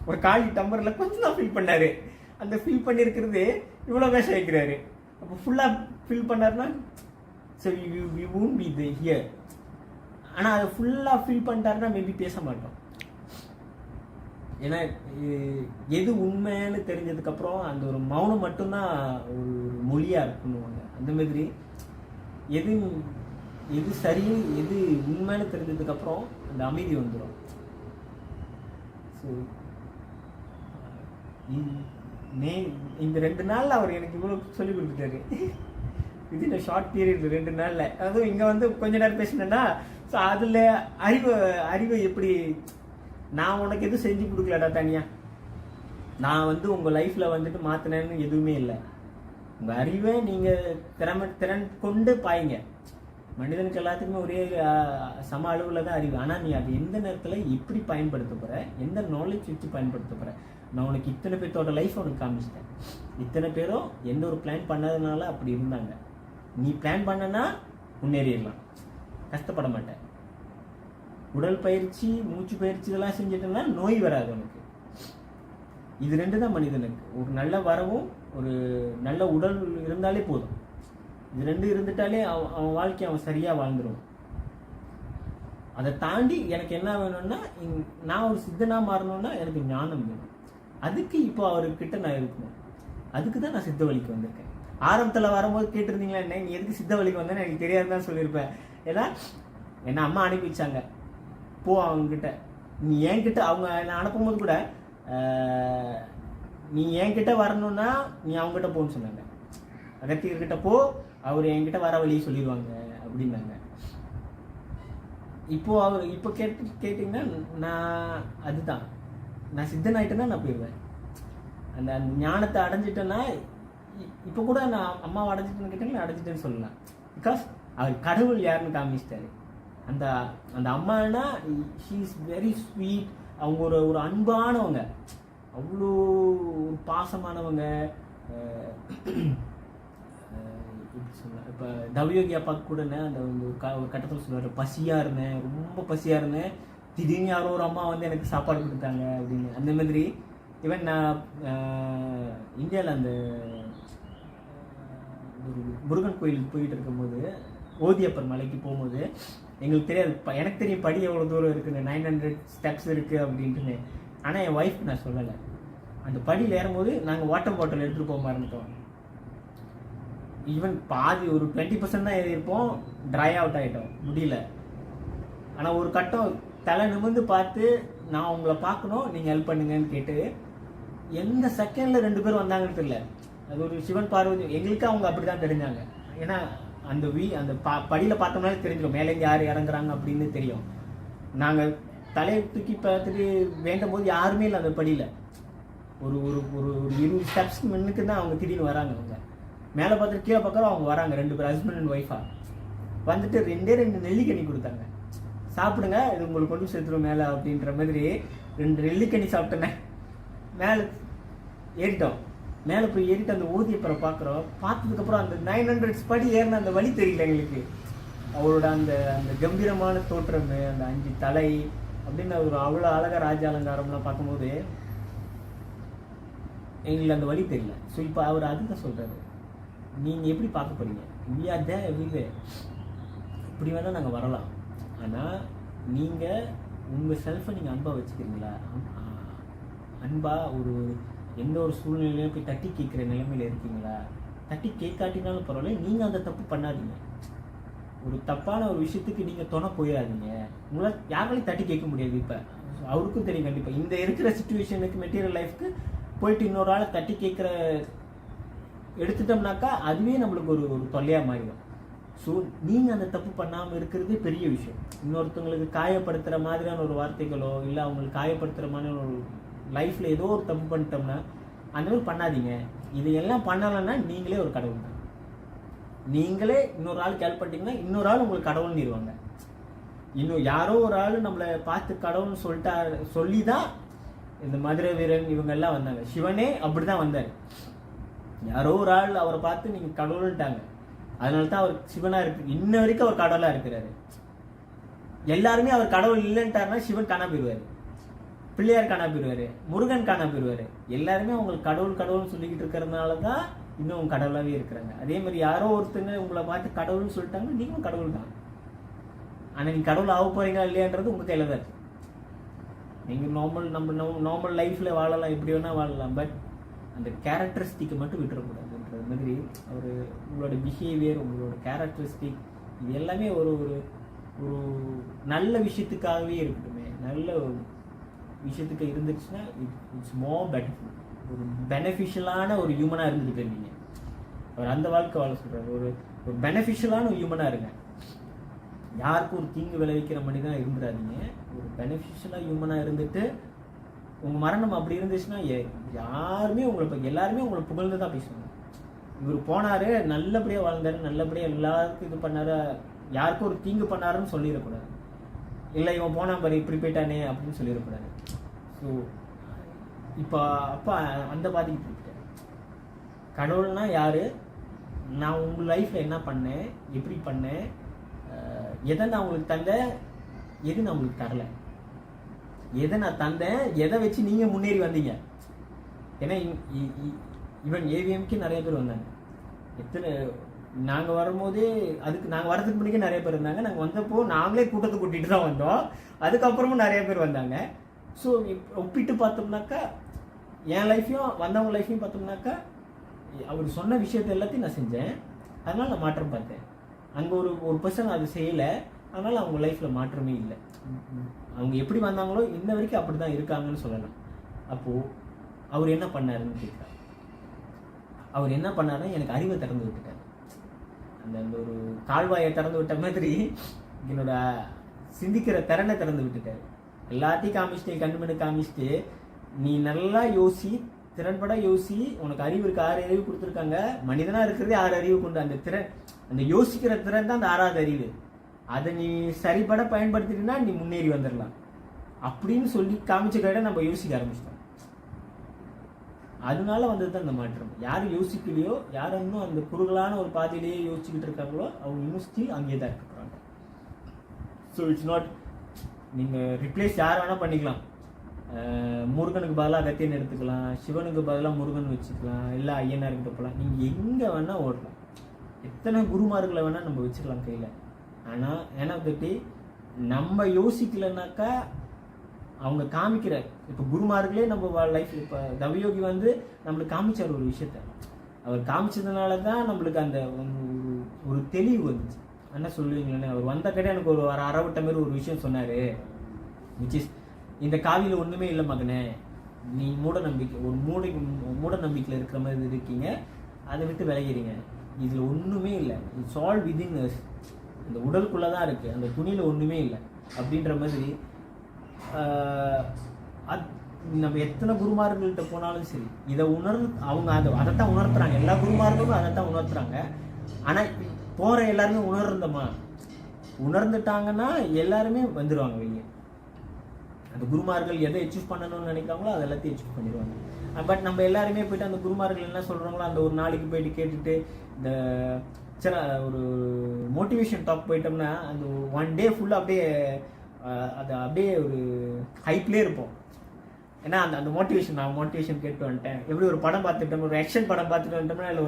ஒரு காலி டம்பரில் கொஞ்சம் தான் ஃபீல் பண்ணார், அந்த ஃபீல் பண்ணியிருக்கிறது இவ்வளோ பேச வைக்கிறாரு. அப்போ ஃபுல்லாக ஃபீல் பண்ணார்னா so we won't be the here. ஆனால் அதை ஃபுல்லாக ஃபீல் பண்ணிட்டாருன்னா மேபி பேச மாட்டோம். ஏன்னா எது உண்மைன்னு தெரிஞ்சதுக்கப்புறம் அந்த ஒரு மௌனம் மட்டும்தான் ஒரு மொழியாக இருக்குன்னுவாங்க. அந்த மாதிரி எது சரி எது உண்மைன்னு தெரிஞ்சதுக்கப்புறம் அந்த அமைதி வந்துடும். ஸோ இந்த 2 நாள்ல அவர் எனக்கு இவ்வளோ சொல்லி கொடுத்துட்டாரு. இது இந்த ஷார்ட் பீரியட் 2 நாள்ல. அதுவும் இங்கே வந்து கொஞ்ச நேரம் பேசினேன்னா, ஸோ அதில் அறிவை எப்படி, நான் உனக்கு எதுவும் செஞ்சு கொடுக்கலடா தனியா, நான் வந்து உங்கள் லைஃப்பில் வந்துட்டு மாற்றினேன்னு எதுவுமே இல்லை. உங்கள் அறிவை நீங்கள் திறன் கொண்டு பாய்ங்க. மனிதனுக்கு எல்லாத்துக்குமே ஒரே சம அளவில் தான் அறிவு. ஆனால் நீ அது எந்த நேரத்தில் எப்படி பயன்படுத்த போகிற, எந்த நாலேஜ் வச்சு பயன்படுத்த போகிற. நான் உனக்கு இத்தனை பேர்த்தோட லைஃப் உனக்கு காமிச்சிட்டேன். இத்தனை பேரும் எந்த ஒரு பிளான் பண்ணதுனால அப்படி இருந்தாங்க. நீ பிளான் பண்ணனா முன்னேறிடலாம், கஷ்டப்பட மாட்டேன். உடல் பயிற்சி, மூச்சு பயிற்சி இதெல்லாம் செஞ்சுட்டேன்னா நோய் வராது உனக்கு. இது 2 தான் மனிதனுக்கு. ஒரு நல்ல வரவும் ஒரு நல்ல உடல் இருந்தாலே போதும். இது 2 இருந்துட்டாலே அவன் வாழ்க்கையை அவன் சரியாக வாழ்ந்துருவான். அதை தாண்டி எனக்கு என்ன வேணும்னா, நான் ஒரு சித்தனாக மாறணும்னா எனக்கு ஞானம் வேணும். அதுக்கு இப்போ அவர்கிட்ட நான் இருக்கணும். அதுக்கு தான் நான் சித்த வழிக்கு வந்திருக்கேன். ஆரம்பத்தில் வரும்போது கேட்டிருந்தீங்களா, என்ன நீ எதுக்கு சித்த வழிக்கு வந்தேன்னு எனக்கு தெரியாதுன்னு சொல்லியிருப்பேன். ஏன்னா என்ன அம்மா அனுப்பி வச்சாங்க, போ அவங்ககிட்ட. நீ என்கிட்ட அவங்க நான் அனுப்பும்போது கூட நீ என்கிட்ட வரணும்னா நீ அவங்ககிட்ட போன்னு சொன்னாங்க. அகத்தியர்கிட்ட போ, அவர் என்கிட்ட வர வழியை சொல்லிடுவாங்க அப்படின்னாங்க. இப்போ கேட்டிங்கன்னா நான் அதுதான், நான் சித்தன் ஆகிட்டேன்னா நான் போயிடுவேன். அந்த ஞானத்தை அடைஞ்சிட்டேன்னா, இப்போ கூட நான் அம்மாவை அடைஞ்சிட்டேன்னு கேட்டீங்கன்னா அடைஞ்சிட்டேன்னு சொல்லலாம். பிகாஸ் அவர் கடவுள் யாருன்னு காமிச்சிட்டாரு. அந்த அந்த அம்மானா ஷீ இஸ் வெரி ஸ்வீட். அவங்க ஒரு அன்பானவங்க, அவ்வளோ ஒரு பாசமானவங்க. எப்படி சொல்லலாம், இப்போ தவயோகி அப்பாவுக்கு கூட அந்த ஒரு கட்டத்தில் சொல்லுவார், பசியாக இருந்தேன், ரொம்ப பசியாக இருந்தேன், திடீர்னு யாரோ ஒரு அம்மா வந்து எனக்கு சாப்பாடு கொடுத்தாங்க அப்படின்னு. அந்த மாதிரி ஈவன் நான் இந்தியாவில் அந்த ஒரு முருகன் கோயிலுக்கு போயிட்டு இருக்கும்போது, ஓதியப்பர் மலைக்கு போகும்போது எங்களுக்கு தெரியாது, எனக்கு தெரியும் படி எவ்வளோ தூரம் இருக்குது, 900 ஸ்டெப்ஸ் இருக்குது அப்படின்ட்டுன்னு. ஆனால் என் ஒய்ஃப்க்கு நான் சொல்லலை. அந்த படியில் ஏறும்போது நாங்கள் வாட்டர் பாட்டில் எடுத்துகிட்டு போக மறந்துட்டோம். ஈவன் பாதி ஒரு 20% தான் ஏறியிருப்போம், ட்ரை அவுட் ஆகிட்டோம், முடியல. ஆனால் ஒரு கட்டம் தலை நிமிர்ந்து பார்த்து, நான் உங்களை பார்க்கணும், நீங்கள் ஹெல்ப் பண்ணுங்கன்னு கேட்டு எந்த செகண்டில் 2 பேர் வந்தாங்கன்னு தெரியல. அது ஒரு சிவன் பார்வதி. எங்களுக்கு அவங்க அப்படி தான் தெரிஞ்சாங்க. ஏன்னா அந்த அந்த படியில் பார்த்தோம்னாலே தெரிஞ்சிடும் மேலேருந்து யார் இறங்குறாங்க அப்படின்னு தெரியும். நாங்கள் தலையை தூக்கி பார்த்துட்டு வேண்டும் போது யாருமே இல்லை அந்த படியில். ஒரு ஒரு ஒரு 20 ஸ்டெப்ஸ்க்கு முன்னுக்கு தான் அவங்க திடீர்னு வராங்க. அவங்க மேலே பார்த்துட்டு கீழே பார்க்குறோம், அவங்க வராங்க 2 பேர், ஹஸ்பண்ட் அண்ட் ஒய்ஃபா வந்துட்டு 2 நெல்லிக்கனி கொடுத்தாங்க. சாப்பிடுங்க, இது உங்களுக்கு கொண்டு சேர்த்துடும் மேலே அப்படின்ற மாதிரி 2 நெல்லிக்கனி சாப்பிட்டேனே. மேலே ஏறிட்டோம். மேலே போய் ஏறிட்டு அந்த ஓதியப்பரை பார்க்குறோம். பார்த்ததுக்கப்புறம் அந்த 900 படி ஏறின அந்த வழி தெரியல எங்களுக்கு. அவரோட அந்த அந்த கம்பீரமான தோற்றம், அந்த 5 தலை அப்படின்னு ஒரு அவ்வளோ அழகாக ராஜ அலங்காரம்லாம் பார்க்கும்போது எங்களுக்கு அந்த வழி தெரியல. ஸோ இப்போ அவர் அதுதான் சொல்கிறாரு, நீங்கள் எப்படி பார்க்க போகிறீங்க, வி ஆர் தேர் எவ்ரிவேர். இப்படி வேணால் நாங்கள் வரலாம், ஆனால் நீங்கள் உங்கள் செல்ஃபை நீங்கள் அன்பாக வச்சுக்கிறீங்களா? அன்பாக ஒரு எந்த ஒரு சூழ்நிலையிலையும் போய் தட்டி கேட்குற நிலைமையில் இருக்கீங்களா? தட்டி கேட்காட்டினாலும் பரவாயில்ல, நீங்கள் அந்த தப்பு பண்ணாதீங்க. ஒரு தப்பான ஒரு விஷயத்துக்கு நீங்கள் துணை போயிடாதீங்க. உங்களால் யாராலையும் தட்டி கேட்க முடியாது. இப்போ அவருக்கும் தெரியும் கண்டிப்பாக, இந்த இருக்கிற சுச்சுவேஷனுக்கு மெட்டீரியல் லைஃப்க்கு போயிட்டு இன்னொரு ஆளை தட்டி கேட்குற எடுத்துட்டோம்னாக்கா அதுவே நம்மளுக்கு ஒரு தொல்லையாக மாறிடும். ஸோ நீங்கள் அந்த தப்பு பண்ணாமல் இருக்கிறது பெரிய விஷயம். இன்னொருத்தவங்களுக்கு காயப்படுத்துகிற மாதிரியான ஒரு வார்த்தைகளோ இல்லை அவங்களுக்கு காயப்படுத்துகிற மாதிரியான ஒரு லைஃப்பில் ஏதோ ஒரு தப்பு பண்ணிட்டோம்னா அந்த மாதிரி பண்ணாதீங்க. இதையெல்லாம் பண்ணலைன்னா நீங்களே ஒரு கடவுள் தான். நீங்களே இன்னொரு ஆளுக்கு ஹெல்ப் பண்ணிட்டீங்கன்னா இன்னொரு ஆள் உங்களுக்கு கடவுள்னு இருவாங்க. இன்னும் யாரோ ஒரு ஆள் நம்மளை பார்த்து கடவுள்னு சொல்லி தான் இந்த மதுரை வீரன் இவங்க எல்லாம் வந்தாங்க. சிவனே அப்படி தான் வந்தார். யாரோ ஒரு ஆள் அவரை பார்த்து நீங்கள் கடவுள்ன்ட்டாங்க, அதனால தான் அவர் சிவனாக இருக்கு. இன்ன வரைக்கும் அவர் கடவுளாக இருக்கிறாரு. எல்லாருமே அவர் கடவுள் இல்லைன்ட்டாருன்னா சிவன் காணா போயிடுவார், பிள்ளையார் காணா போயிடுவார், முருகன் காணா போயிடுவார். எல்லாருமே அவங்களுக்கு கடவுள் கடவுள்னு சொல்லிக்கிட்டு இருக்கிறதுனால தான் இன்னும் கடவுளாகவே இருக்கிறாங்க. அதே மாதிரி யாரோ ஒருத்தங்க உங்களை பார்த்து கடவுள்னு சொல்லிட்டாங்கன்னா நீங்களும் கடவுள் தான். ஆனால் நீங்கள் கடவுள் ஆக போகிறீங்களா இல்லையான்றது உங்கள் கையில் தான் இருக்குது. நீங்கள் நார்மல் லைஃப்பில் வாழலாம், எப்படி வேணால் வாழலாம். பட் அந்த கேரக்டரிஸ்டிக்கை மட்டும் விட்டுறக்கூடாதுன்ற மாதிரி ஒரு உங்களோட பிஹேவியர், உங்களோட கேரக்டரிஸ்டிக் இது எல்லாமே ஒரு ஒரு நல்ல விஷயத்துக்காகவே இருக்கட்டுமே. நல்ல விஷயத்துக்கு இருந்துச்சுன்னா இட்ஸ் மோர் பெட்டர்ஃபுல். ஒரு பெனிஃபிஷியலான ஒரு ஹியூமனாக இருந்துட்டு இருந்தீங்க. அவர் அந்த வாழ்க்கை வாழ சொல்கிறார். ஒரு ஒரு பெனிஃபிஷியலான ஒரு ஹியூமனாக இருங்க. யாருக்கும் ஒரு தீங்கு விளைவிக்கிற மாதிரி தான் இருந்துடாதீங்க. ஒரு பெனிஃபிஷியலாக ஹியூமனாக இருந்துட்டு உங்கள் மரணம் அப்படி இருந்துச்சுன்னா யாருமே எல்லாருமே உங்களை புகழ்ந்து தான் பேசுவாங்க. இவர் போனார், நல்லபடியாக வாழ்ந்தார், நல்லபடியாக எல்லாருக்கும் இது பண்ணார், யாருக்கும் ஒரு தீங்கு பண்ணாருன்னு சொல்லிடக்கூடாது. இல்லை இவன் போனா பாரு இப்படி போயிட்டானே அப்படின்னு சொல்லிடக்கூடாது. ஸோ இப்போ அப்பா அந்த பாதிக்கு போயிட்டேன். கடவுள்னா யார், நான் உங்கள் லைஃப்பில் என்ன பண்ணேன், எப்படி பண்ணேன், எதை நான் உங்களுக்கு தந்தேன், எது நான் உங்களுக்கு தரல, எதை நான் தந்தேன், எதை வச்சு நீங்கள் முன்னேறி வந்தீங்க. ஏன்னா ஈவன் ஏவிஎம்க்கு நிறைய பேர் வந்தாங்க. நாங்கள் வரும்போதே நாங்கள் வரதுக்கு முன்னாடி நிறைய பேர் இருந்தாங்க. நாங்கள் வந்தப்போ நாங்களே கூட்டத்தை கூட்டிகிட்டு தான் வந்தோம். அதுக்கப்புறமும் நிறைய பேர் வந்தாங்க. ஸோ ஒப்பிட்டு பார்த்தோம்னாக்கா என் லைஃப்பையும் வந்தவங்க லைஃப்பையும் பார்த்தோம்னாக்கா அவர் சொன்ன விஷயத்த எல்லாத்தையும் நான் செஞ்சேன். அதனால் நான் மாற்றம் பார்த்தேன். அங்கே ஒரு பர்சன் அது செய்யலை, அதனால் அவங்க லைஃப்பில் மாற்றமே இல்லை. அவங்க எப்படி வந்தாங்களோ இன்ன வரைக்கும் அப்படி தான் இருக்காங்கன்னு சொல்லலாம். அப்போது அவர் என்ன பண்ணாருன்னு கேட்குறாரு. அவர் என்ன பண்ணாருன்னா எனக்கு அறிவை திறந்து விட்டுட்டார். அந்த ஒரு கால்வாயை திறந்து விட்ட மாதிரி என்னோட சிந்திக்கிற திறனை திறந்து விட்டுட்டார். எல்லாத்தையும் காமிச்சிட்டு கண்ணுமணி காமிச்சிட்டு நீ நல்லா யோசி, திறன்பட யோசி, உனக்கு அறிவு இருக்கு, 6 அறிவு கொடுத்துருக்காங்க. மனிதனா இருக்கிறதே 6 அறிவு கொண்டு. அந்த திறன், அந்த யோசிக்கிற திறன் தான் அந்த 6வது அறிவு. அதை நீ சரிபட பயன்படுத்தினா நீ முன்னேறி வந்துடலாம் அப்படின்னு சொல்லி காமிச்ச கடை நம்ம யோசிக்க ஆரம்பிச்சிட்டோம். அதனால வந்தது தான் இந்த மாற்றம். யார் யோசிக்கலையோ, யார் இன்னும் அந்த குறுகலான ஒரு பாதையிலேயே யோசிச்சுக்கிட்டு இருக்காங்களோ அவங்க இன்னும் ஸ்டில் அங்கேயே தான் இருக்க போகிறாங்க. ஸோ இட்ஸ் நாட், நீங்கள் ரிப்ளேஸ் யார் வேணால் பண்ணிக்கலாம். முருகனுக்கு பதிலாக அகத்தியன் எடுத்துக்கலாம், சிவனுக்கு பதிலாக முருகன் வச்சுக்கலாம், இல்லை ஐயனார்கிட்ட போகலாம். நீங்கள் எங்கே வேணால் ஓடலாம், எத்தனை குருமார்களை வேணால் நம்ம வச்சுக்கலாம் கையில். ஆனால் ஏன்னா பற்றி நம்ம யோசிக்கலைன்னாக்கா அவங்க காமிக்கிற இப்போ குருமார்களே நம்ம லைஃப், இப்போ தவயோகி வந்து நம்மளுக்கு காமிச்சார் ஒரு விஷயத்த. அவர் காமிச்சதுனால தான் நம்மளுக்கு அந்த ஒரு தெளிவு வந்துச்சு. என்ன சொல்லுவீங்களே, அவர் வந்த கடை எனக்கு ஒரு அறவிட்ட மாதிரி ஒரு விஷயம் சொன்னார். விச் இஸ், இந்த காவியில் ஒன்றுமே இல்லை மகனே, நீ மூட நம்பிக்கையில் இருக்கிற மாதிரி இருக்கீங்க, அதை விட்டு விளையிறீங்க. இதில் ஒன்றுமே இல்லை, இட்ஸ் ஆல் விதின் அஸ். இந்த உடலுக்குள்ளே தான் இருக்குது, அந்த துணியில் ஒன்றுமே இல்லை அப்படின்ற மாதிரி. நம்ம எத்தனை குருமார்கள்ட்ட போனாலும் சரி இதை அவங்க அதைத்தான் உணர்த்துறாங்க. எல்லா குருமார்களும் அதைத்தான் உணர்த்துறாங்க. ஆனால் போகிற எல்லாருமே உணர்ந்துட்டாங்கன்னா எல்லாருமே வந்துடுவாங்க வெளியே. அந்த குருமார்கள் எதை அச்சீவ் பண்ணணும்னு நினைக்கிறாங்களோ அதை எல்லாத்தையும் அச்சீவ் பண்ணிடுவாங்க. பட் நம்ம எல்லாருமே போயிட்டு அந்த குருமார்கள் என்ன சொல்கிறாங்களோ அந்த ஒரு நாளைக்கு போயிட்டு கேட்டுட்டு இந்த ஒரு மோட்டிவேஷன் டாக் போயிட்டோம்னா அந்த 1 டே ஃபுல்லாக அப்படியே ஒரு ஹைப்லேயே இருப்போம். ஏன்னா அந்த மோட்டிவேஷன் கேட்டு வந்துட்டேன். எப்படி ஒரு படம் பார்த்துட்டோம், ஒரு ஆக்ஷன் படம் பார்த்துட்டு வந்துட்டோம்னா, இல்லை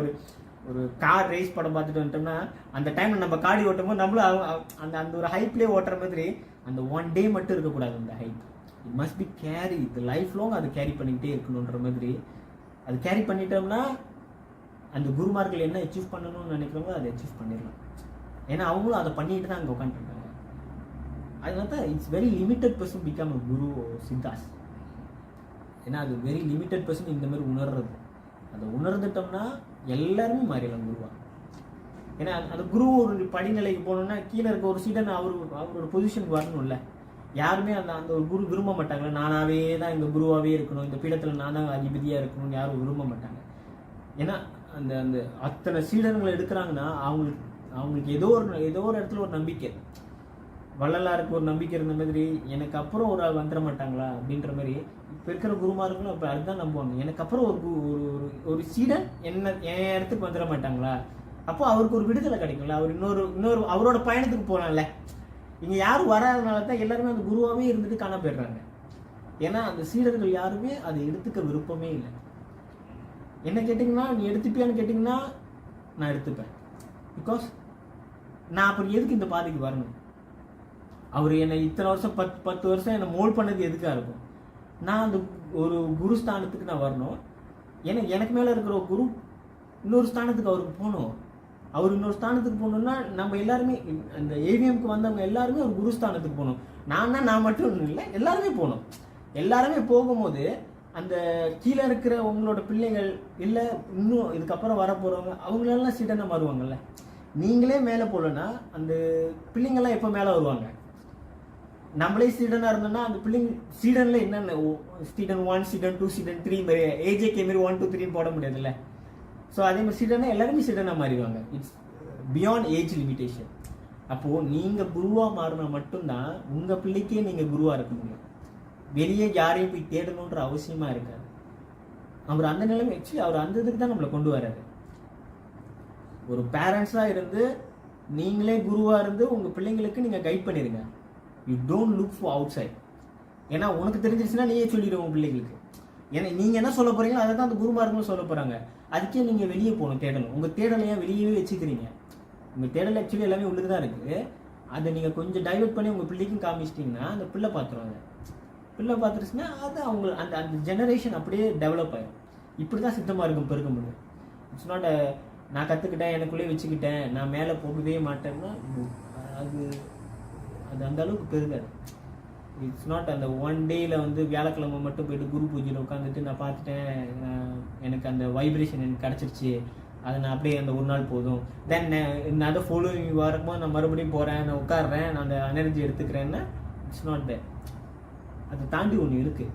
ஒரு கார் ரேஸ் படம் பார்த்துட்டு வந்துட்டோம்னா, அந்த டைமில் நம்ம காடி ஓட்டும்போது நம்மளும் அந்த ஒரு ஹைப்லேயே ஓட்டுற மாதிரி அந்த 1 டே மட்டும் இருக்கக்கூடாது. அந்த hype it must be carry, இது லைஃப் லாங் அதை கேரி பண்ணிக்கிட்டே இருக்கணுன்ற மாதிரி. அது கேரி பண்ணிட்டோம்னா அந்த குருமார்கள் என்ன அச்சீவ் பண்ணணும்னு நினைக்கிறவங்களோ அதை அச்சீவ் பண்ணிடலாம். ஏன்னா அவங்களும் அதை பண்ணிட்டு தான் அங்கே உட்காந்துருக்காங்க. அதனால தான் it's very limited person become a guru siddhas. ஏன்னா அது வெரி லிமிட்டட் பர்சன் இந்த மாதிரி உணர்றது. அதை உணர்ந்துட்டோம்னா எல்லாருமே மாறிடலாம் குருவா. ஏன்னா அந்த குரு ஒரு படிநிலைக்கு போகணுன்னா கீழே இருக்க ஒரு சீடன் அவரோட பொசிஷனுக்கு வரணும்ல. யாருமே அந்த ஒரு குரு விரும்ப மாட்டாங்களே, நானாவே தான் இந்த குருவாகவே இருக்கணும், இந்த பீடத்தில் நான் தான் அதிபதியாக இருக்கணும்னு யாரும் விரும்ப மாட்டாங்க. ஏன்னா அந்த அத்தனை சீடன்களை எடுக்கிறாங்கன்னா அவங்களுக்கு ஏதோ ஒரு இடத்துல ஒரு நம்பிக்கை, வள்ளலாருக்கு ஒரு நம்பிக்கை இருந்த மாதிரி எனக்கு அப்புறம் ஒரு ஆள் வந்துட மாட்டாங்களா அப்படின்ற மாதிரி இப்போ இருக்கிற குருமார்களும் அப்போ அதுதான் நம்புவாங்க. எனக்கு அப்புறம் ஒரு சீடன் என் இடத்துக்கு வந்துட மாட்டாங்களா, அப்போ அவருக்கு ஒரு விடுதலை கிடைக்கும்ல, அவர் இன்னொரு அவரோட பயணத்துக்கு போகலாம்ல. இங்கே யாரும் வராதனால தான் எல்லாருமே அந்த குருவாகவே இருந்துட்டு காண போயிடுறாங்க. ஏன்னா அந்த சீடர்கள் யாருமே அதை எடுத்துக்க விருப்பமே இல்லை. என்ன கேட்டிங்கன்னா, நீ எடுத்துப்பியான்னு கேட்டிங்கன்னா நான் எடுத்துப்பேன். பிகாஸ் நான் அப்புறம் எதுக்கு இந்த பாதைக்கு வரணும்? அவர் என்னை இத்தனை வருஷம் 10 வருஷம் என்னை மோல்ட் பண்ணது எதுக்காக இருக்கும்? நான் அந்த ஒரு குரு ஸ்தானத்துக்கு நான் வரணும். ஏன்னா எனக்கு மேலே இருக்கிற ஒரு குரு இன்னொரு ஸ்தானத்துக்கு அவருக்கு போகணும். அவர் இன்னொரு ஸ்தானத்துக்கு போகணுன்னா நம்ம எல்லாருமே அந்த ஏவிஎம்க்கு வந்தவங்க எல்லாருமே ஒரு குரு ஸ்தானத்துக்கு போகணும். நான் மட்டும் இல்லை, எல்லாருமே போகணும். எல்லாருமே போகும்போது அந்த கீழே இருக்கிற உங்களோட பிள்ளைகள் இல்லை இன்னும் இதுக்கப்புறம் வர போகிறவங்க அவங்களெல்லாம் சீடனாக மாறுவாங்கல்ல. நீங்களே மேலே போகலன்னா அந்த பிள்ளைங்கள்லாம் எப்போ மேலே வருவாங்க? நம்மளே சீடனாக இருந்தோம்னா அந்த பிள்ளைங்க சீடனில் என்னென்ன சீடன் 1 சீடன் 2 சீடன் 3 மாதிரி ஏஜேகே மாரி 1 2 3 போட முடியாதுல்ல. ஸோ அதே மாதிரி சீடனா எல்லாருமே சீடனாக மாறிடுவாங்க. It's beyond age limitation. அப்போது நீங்கள் குருவாக மாறினா மட்டும்தான் உங்கள் பிள்ளைக்கே நீங்கள் குருவாக இருக்க முடியும். வெளியே யாரையும் போய் தேடணுன்ற அவசியமாக இருக்காது. அவர் அந்த நிலைமை ஆக்சுவலி அவர் அந்த இதுக்கு தான் நம்மளை கொண்டு வர்றாரு. ஒரு பேரண்ட்ஸாக இருந்து நீங்களே குருவாக இருந்து உங்கள் பிள்ளைங்களுக்கு நீங்கள் கைட் பண்ணிடுங்க. You don't look for outside. ஏன்னா உனக்கு தெரிஞ்சிருச்சுன்னா நீயே சொல்லிடுவோம் உங்கள் பிள்ளைங்களுக்கு. ஏன்னா நீங்கள் என்ன சொல்ல போகிறீங்களோ அதை தான் அந்த குருமார்களும் சொல்ல போகிறாங்க. அதுக்கே நீங்கள் வெளியே போகணும், தேடணும். உங்கள் தேடலையா வெளியவே வச்சுக்கிறீங்க. உங்கள் தேடல் ஆக்சுவலி எல்லாமே உள்ளுக்கு தான் இருக்குது. அதை நீங்கள் கொஞ்சம் டைவெர்ட் பண்ணி உங்கள் பிள்ளைக்கும் காமிச்சிட்டிங்கன்னா அந்த பிள்ளை பார்த்துருவாங்க. பிள்ளை பார்த்துருச்சுன்னா அது அவங்க அந்த அந்த ஜெனரேஷன் அப்படியே டெவலப் ஆகிடும். இப்படி தான் சித்தமாக இருக்கும் பெருக்க முடியும். இட்ஸ் நாட் நான் கற்றுக்கிட்டேன் எனக்குள்ளேயே வச்சுக்கிட்டேன் நான் மேலே போகவே மாட்டேன்னா அது அது அந்த அளவுக்கு பெருகாது. இட்ஸ் நாட் அந்த ஒன் டேயில் வந்து வியாழக்கிழமை மட்டும் போயிட்டு குரு பூஜையில் உட்காந்துட்டு நான் பார்த்துட்டேன் எனக்கு அந்த வைப்ரேஷன் எனக்கு கிடச்சிருச்சு அதை நான் அப்படியே அந்த ஒரு நாள் போதும் தென் நான் அதை ஃபாலோவிங் வரும்போது நான் மறுபடியும் போகிறேன் நான் உட்காடுறேன் நான் அந்த எனர்ஜி எடுத்துக்கிறேன்னா இட்ஸ் நாட் தட். அதை தாண்டி ஒன்று இருக்குது.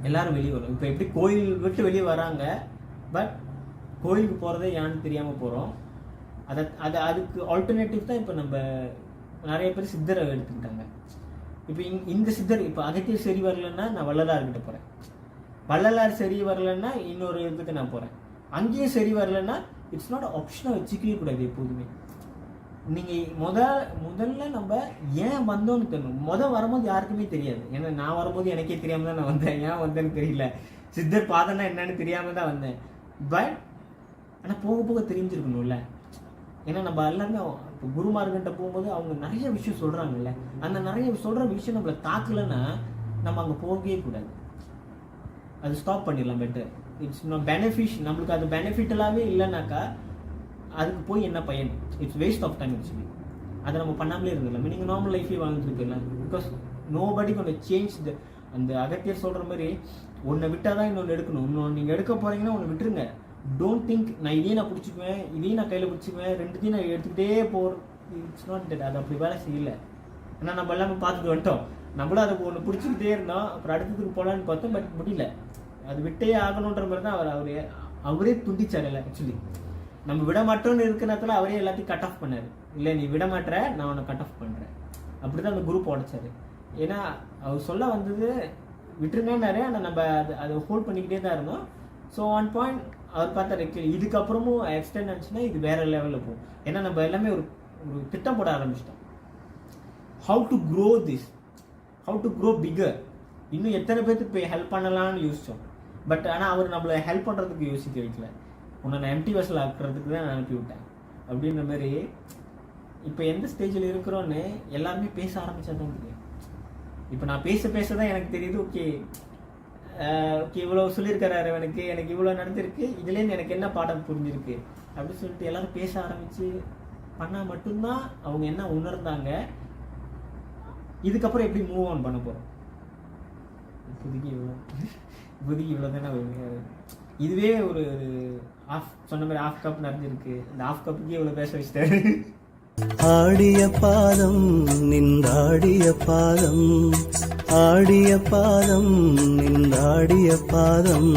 எல்லாரும் வெளியே வரும். இப்போ எப்படி கோயில் விட்டு வெளியே வராங்க, பட் கோயிலுக்கு போகிறதே ஏன்னு தெரியாமல் போகிறோம். அதுக்கு ஆல்டர்னேட்டிவ் தான் இப்போ நம்ம நிறைய பேர் சித்தரை எடுத்துக்கிட்டாங்க. இப்போ இந்த சித்தர் இப்போ அகத்தியர் சரி வரலன்னா நான் வள்ளலார்கிட்ட போகிறேன், வள்ளலார் சரி வரலன்னா இன்னொரு இதுக்கு நான் போகிறேன், அங்கேயும் சரி வரலன்னா இட்ஸ் நாட் ஆப்ஷனாக வச்சுக்கவே கூடாது எப்போதுமே. நீங்கள் முதல்ல நம்ம ஏன் வந்தோன்னு தெரியும். வரும்போது யாருக்குமே தெரியாது. ஏன்னா நான் வரும்போது எனக்கே தெரியாமல் தான் நான் வந்தேன். ஏன் வந்தேன்னு தெரியல. சித்தர் பாதம்னா என்னன்னு தெரியாமல் தான் வந்தேன். பட் ஆனால் போக போக தெரிஞ்சிருக்கணும்ல. ஏன்னா நம்ம எல்லாருமே இப்போ குருமார்கிட்ட போகும்போது அவங்க நிறைய விஷயம் சொல்கிறாங்கல்ல. அந்த நிறைய சொல்கிற விஷயம் நம்மளை தாக்கலைன்னா நம்ம அங்கே போகவே கூடாது. அது ஸ்டாப் பண்ணிடலாம் பெட்டர். இட்ஸ் பெனிஃபிஷ் நம்மளுக்கு அது பெனிஃபிட்டலாகவே இல்லைனாக்கா அதுக்கு போய் என்ன பயன்? It's waste of time actually. அதை நம்ம பண்ணாமலே இருந்துடலாம். நீங்கள் நார்மல் லைஃபே வாழ்ந்துட்டு போயிடலாம். பிகாஸ் நோபடி கொஞ்சம் சேஞ்ச் அந்த அகத்தியர் சொல்கிற மாதிரி ஒன்றை விட்டால் தான் இன்னொன்று எடுக்கணும். இன்னொன்று நீங்கள் எடுக்க போகிறீங்கன்னா ஒன்று விட்டுருங்க. டோன்ட் திங்க் நான் இதையும் நான் பிடிச்சிக்குவேன் இதையும் நான் கையில் பிடிச்சிக்குவேன் ரெண்டுத்தையும் நான் எடுத்துக்கிட்டே போகிறேன். It's not that. அது அப்படி வேலை செய்யலை. ஏன்னா நம்ம எல்லாமே பார்த்துட்டு வந்துட்டோம். நம்மளும் அதை ஒன்று பிடிச்சிக்கிட்டே இருந்தோம். அப்புறம் அடுத்ததுக்கு போகலான்னு பார்த்தோம். பட் முடியல. அது விட்டே ஆகணுன்ற மாதிரி தான் அவரே துண்டிச்சார் இல்லை ஆக்சுவலி. நம்ம விட மாட்டோம்னு இருக்கிற நேரத்தில் அவரே எல்லாத்தையும் கட் ஆஃப் பண்ணார். இல்லை நீ விட மாட்டேற நான் உன்னை கட் ஆஃப் பண்ணுறேன். அப்படி தான் அந்த குரூப் உடைச்சாரு. ஏன்னா அவர் சொல்ல வந்தது விட்டுருங்கன்னாரு. ஆனால் நம்ம அதை ஹோல்ட் பண்ணிக்கிட்டே தான் இருந்தோம். ஸோ ஒன் பாயிண்ட் அவர் பார்த்தா இதுக்கப்புறமும் எக்ஸ்டெண்ட் ஆச்சுன்னா இது வேற லெவலில் போகும். ஏன்னா நம்ம எல்லாமே ஒரு திட்டம் போட ஆரம்பிச்சிட்டோம். How to grow this, how to grow bigger. இன்னும் எத்தனை பேருக்கு போய் ஹெல்ப் பண்ணலாம்னு யோசித்தோம். பட் ஆனால் அவர் நம்மளை ஹெல்ப் பண்ணுறதுக்கு யோசிக்க வைக்கல. உன்னை நான் எம்டி வசல் ஆக்குறதுக்கு தான் நான் அனுப்பி விட்டேன் அப்படின்ற மாதிரி. இப்போ எந்த ஸ்டேஜில் இருக்கிறோன்னு எல்லாருமே பேச ஆரம்பித்தா தான் தெரியும். இப்போ நான் பேச தான் எனக்கு தெரியுது. ஓகே இவ்வளோ சொல்லியிருக்கிறாரு எனக்கு இவ்வளோ நடந்திருக்கு, இதுலேருந்து எனக்கு என்ன பாடம் புரிஞ்சிருக்கு அப்படின்னு சொல்லிட்டு எல்லாரும் பேச ஆரம்பித்து பண்ணால் மட்டும்தான் அவங்க என்ன உணர்ந்தாங்க, இதுக்கப்புறம் எப்படி மூவ் ஆன் பண்ண போகிறோம். இப்போதைக்கு இவ்வளோ தானே. இதுவே ஒரு சொன்ன மாதிரி ஆஃப் கப் நிறைஞ்சிருக்கு. இந்த ஆஃப் கப்புக்கே இவ்வளோ பேச வச்சுட்டாரு.
ஆடிய பாதம் நின்றாடிய பாதம், ஆடிய பாதம் நின்றாடிய பாதம்.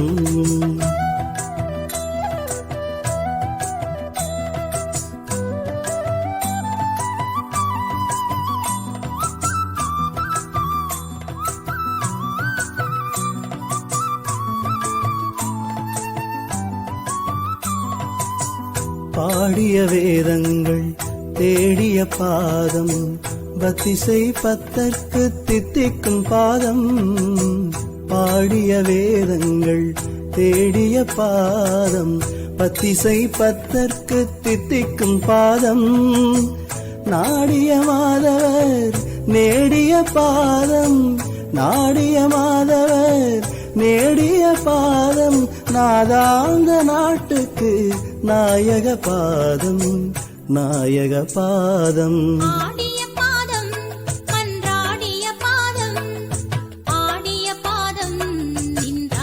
பாடிய வேதங்கள் தேடிய பாதம், பத்திசை பத்தற்கு தித்திக்கும் பாதம். பாடிய வேதங்கள் தேடிய பாதம், பத்திசை பத்தற்கு தித்திக்கும் பாதம். நாடிய மாதவர் நேடிய பாதம், நாடிய மாதவர் நேடிய பாதம். நாதாந்த நாட்டுக்கு நாயக பாதம், நாயக பாதம்.
ஆடிய பாதம் அன்றாடிய பாதம், ஆடிய பாதம் நின்ற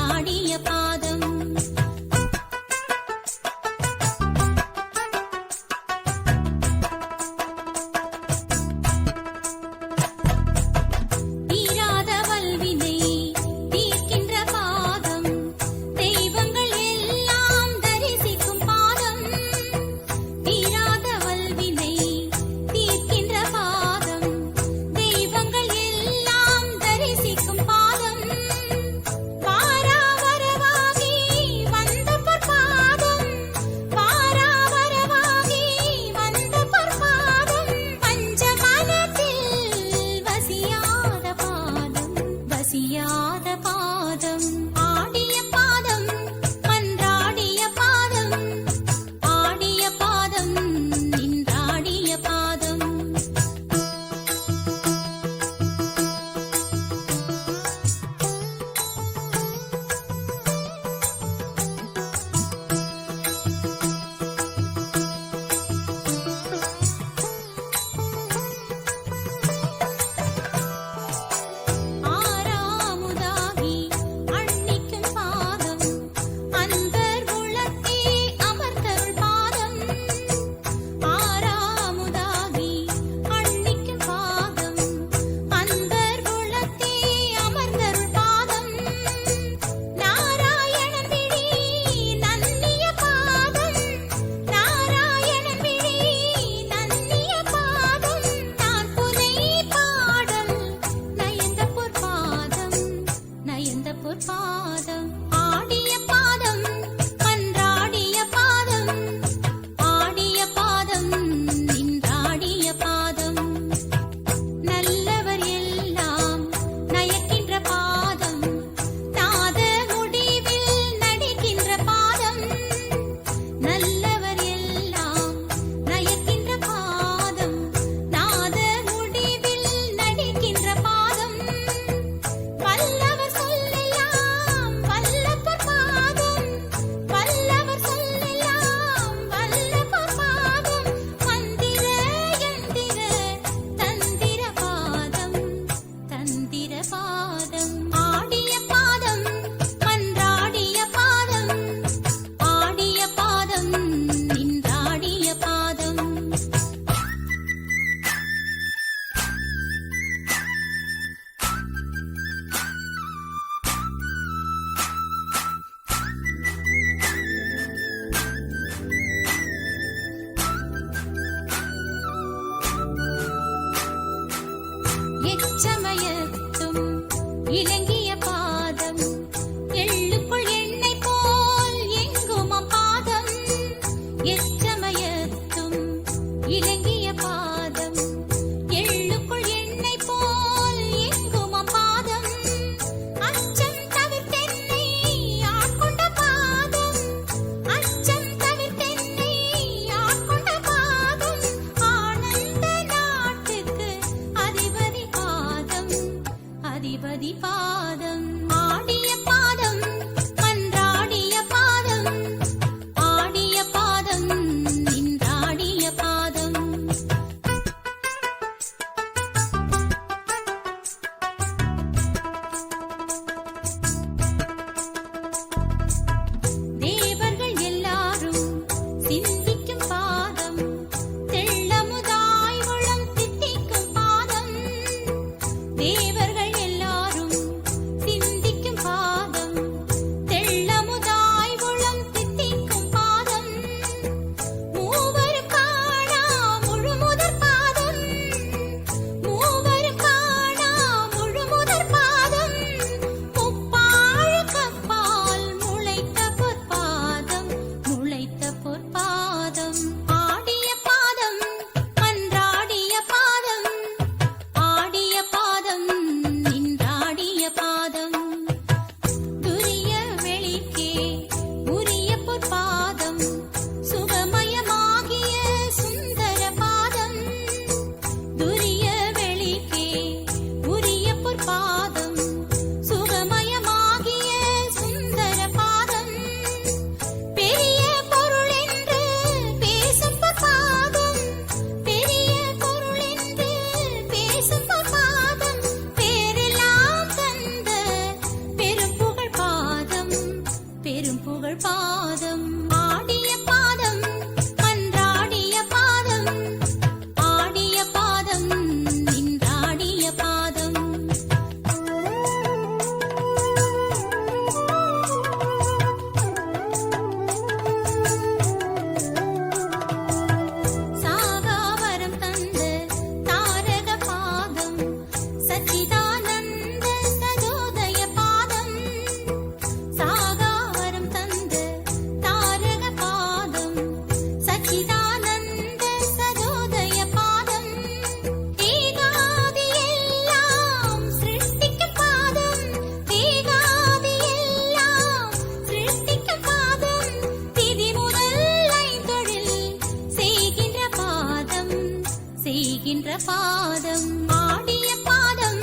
பாதம் ஆடிய பாதம்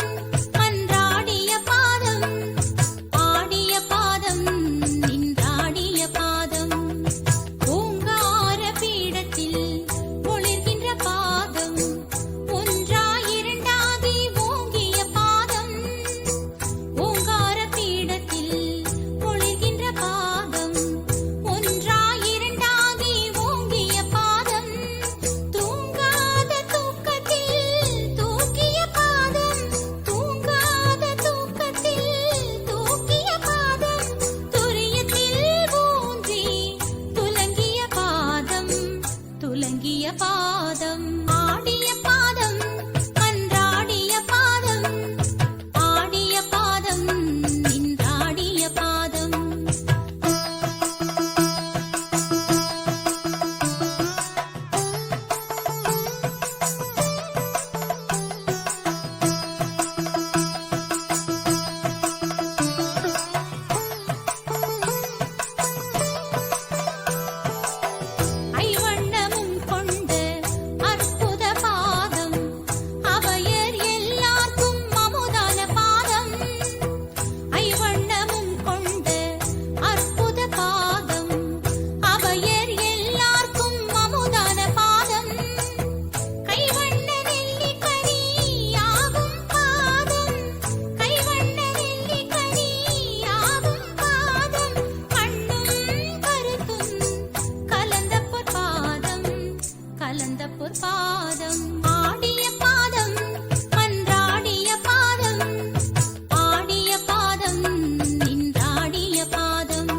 மன்றாடிய பாதம் ஆடிய பாதம் நின்றாடிய பாதம் ஓங்கார பீடத்தில் ஒளிர்கின்ற பாதம் ஒன்றாயிரண்டாகி ஓங்கிய பாதம் ஓங்கார பீடத்தில் ஒளிர்கின்ற பாதம் ஒன்றாயிரண்டாகி ஓங்கிய பாதம் தூங்காத தூக்கத்தில் தூக்கிய பாதம் தூங்காத தூக்கத்தில் தூக்கிய பாதம் துரியத்தில் ஊன்றி துலங்கிய பாதம் துலங்கிய பாதம் ஆடிய பாதம் மன்றாடிய பாதம் ஆடிய பாதம் நின்றாடிய பாதம் ஐவண்ணமும் கொண்ட அற்புத பாதம் அவையர் எல்லார்க்கும் அமுதான பாதம் ஐவண்ணமும் கொண்ட அற்புத பாதம் அவையர் எல்லார்க்கும் அமுதான பாதம் கைவண்ண நெல்லிக்கனி யாகும் பாதம் கைவண்ண நெல்லிக்கனி யாகும் பாதம் கண்ணும் கருத்தும் கலந்த பொற்பாதம் கலந்த பொற்பாதம் ஆடிய பாதம் மன்றாடிய பாதம் ஆடிய பாதம் நின்றாடிய பாதம்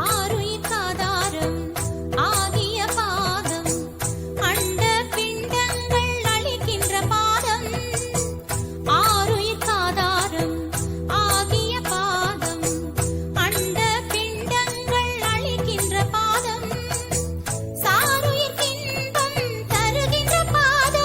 ஆருயிர்க்காதாரம் ஆகிய பாதம் அண்ட பிண்டங்கள் அளிக்கின்ற பாதம் ஆருயிர்க்காதாரம் ஆகிய பாதம் அண்ட பிண்டங்கள் அளிக்கின்ற பாதம் சாருயிர்க்கின்பம் தருகின்ற பாதம்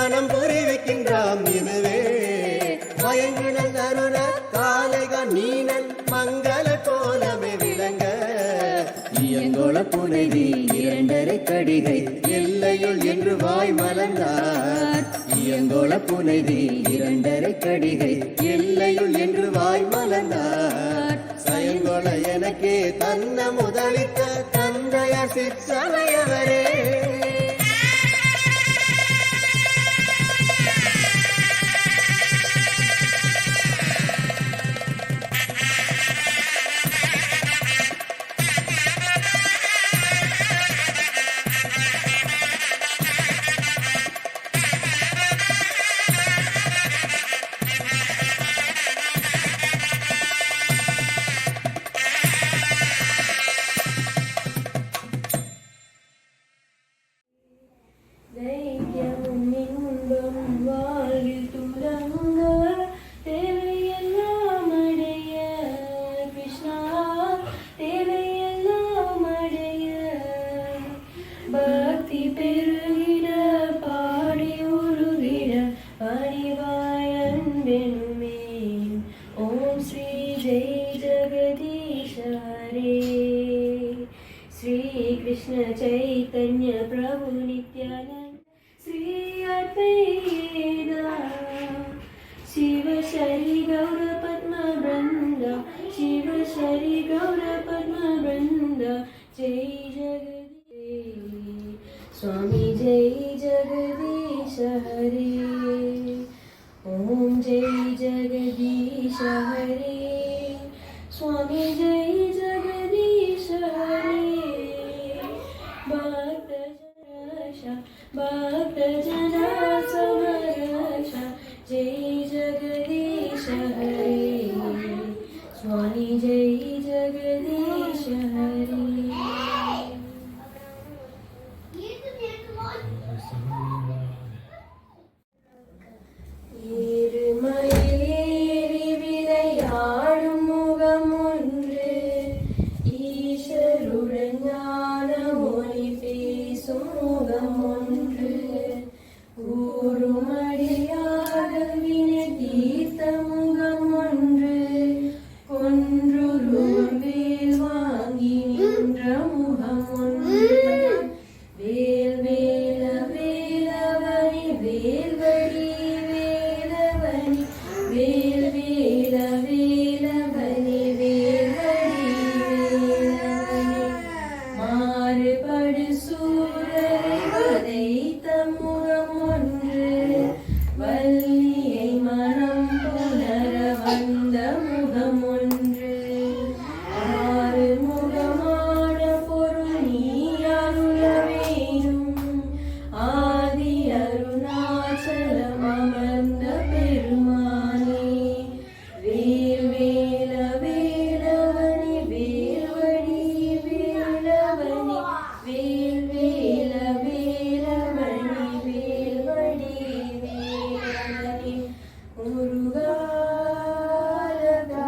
மனம் புரிவிக்கின்றாம் இதுவே மயங்கினல் அருண காலைகான் நீனல் மங்கள கோலமே விளங்க இயங்கோள புனைவி இரண்டரை கடிகை எல்லையுள் என்று வாய் மலர்ந்தார் இயங்கோள புனைவி இரண்டரை கடிகை எல்லையுள் என்று வாய் மலர்ந்தார் சயங்கோள எனக்கே தன்ன முதலித்த தந்தைய சிற்சமயவரே
தைரியமும் இன்பமும் வாழ்வில் துலங்க தேவையெல்லாம் அடைய கிருஷ்ணா தேவையெல்லாம் அடைய பக்தி பெருகிட பாடி உருகிட பணிவாய் அன்பெனுமே ஓம் ஸ்ரீ ஜெய் ஜெகதீஷ ஹரே श्री कृष्ण चैतन्य प्रभु नित्यानंद श्री अद्वैता शिव शरि गौर पद्म वृंद शिव शरि गौर पद्म वृंद जय जगदीश स्वामी जय जगदीश हरे ओम जय जगदीश हरे स्वामी जय जगदीश हरे भक्त जना समरश जय जगदीश हरे स्वामी जय जगदीश हरे ஏறுமயிலேறி விளையாடும் முகம் ஒன்று ஈஸ்வருடன் ஞான மொழி பேசும் முகம் ஒன்று கூறுமடியாக வினை தீர்த்த முகம் ஒன்று கொன்றுருவம் வேல் வாங்கி நின்ற முகம் ஒன்று வேல் வேல வேலவனி வேல்வடி வேலவனி வேல் வேல வேலவனி வேல்வடி வேலவனி மாறுபடு சூரரை வதைத்த முகம் ஒன்று வள்ளியை மனம் புணர வந்த முகம் ஒன்று ஆறு முகமான பொருள் நீ அருள வேணும் ஆதி அருணாச்சலம் அமர்ந்த பெருமானே வேல் வேல வேலவனி வேல்வடி வேலவனி வேல் வேல வேலவனி வேல்வடி வேலவனி முருகாலகா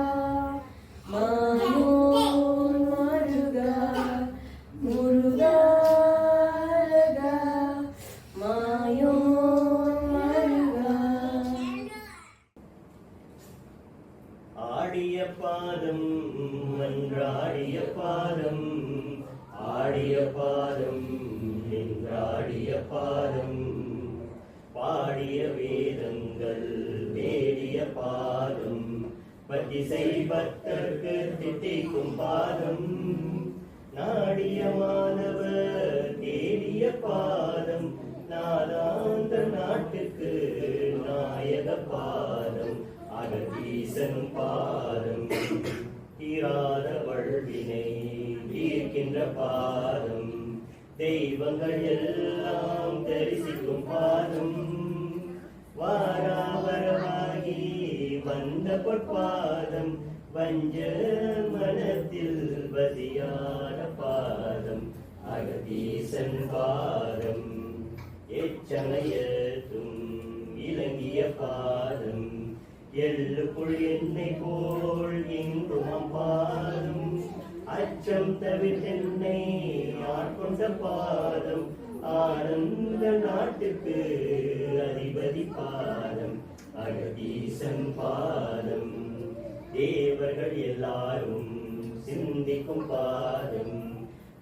மாயோன் மருகா முருகாலகா மாயோன் மருகா
ஆடிய பாதம் மன்றாடிய பாதம் ஆடிய பாதம் நின்றாடிய பாதம் பாடிய வேதங்கள் வேடிய பாதம் பத்திசை பக்தர்க்கு தித்திக்கும் பாதம் நாடிய மாணவர் தேடிய பாதம் நாதாந்த நாட்டுக்கு நாயக பாதம் அகதீசன் பாதம் தீராத வழ்வினை தீர்க்கின்ற பாதம் தெய்வங்கள் எல்லாம் தரிசிக்கும் பாதம் வாராவரமாகி வந்த பொற்பாதம் வஞ்ச மனத்தில் வசியான பாதம் அகதீசன் பாதம் எச்சமயத்தும் இலங்கிய பாதம் எள்ளுக்குள் எண்ணெய் போல் எங்கும் பாதம் அச்சம் தவிர்த்தென்னை ஆட்கொண்ட பாதம் ஆனந்த நாட்டுக்கு அதிபதி பாதம் அகதீசன் பாதம் தேவர்கள் எல்லாரும் சிந்திக்கும் பாதம்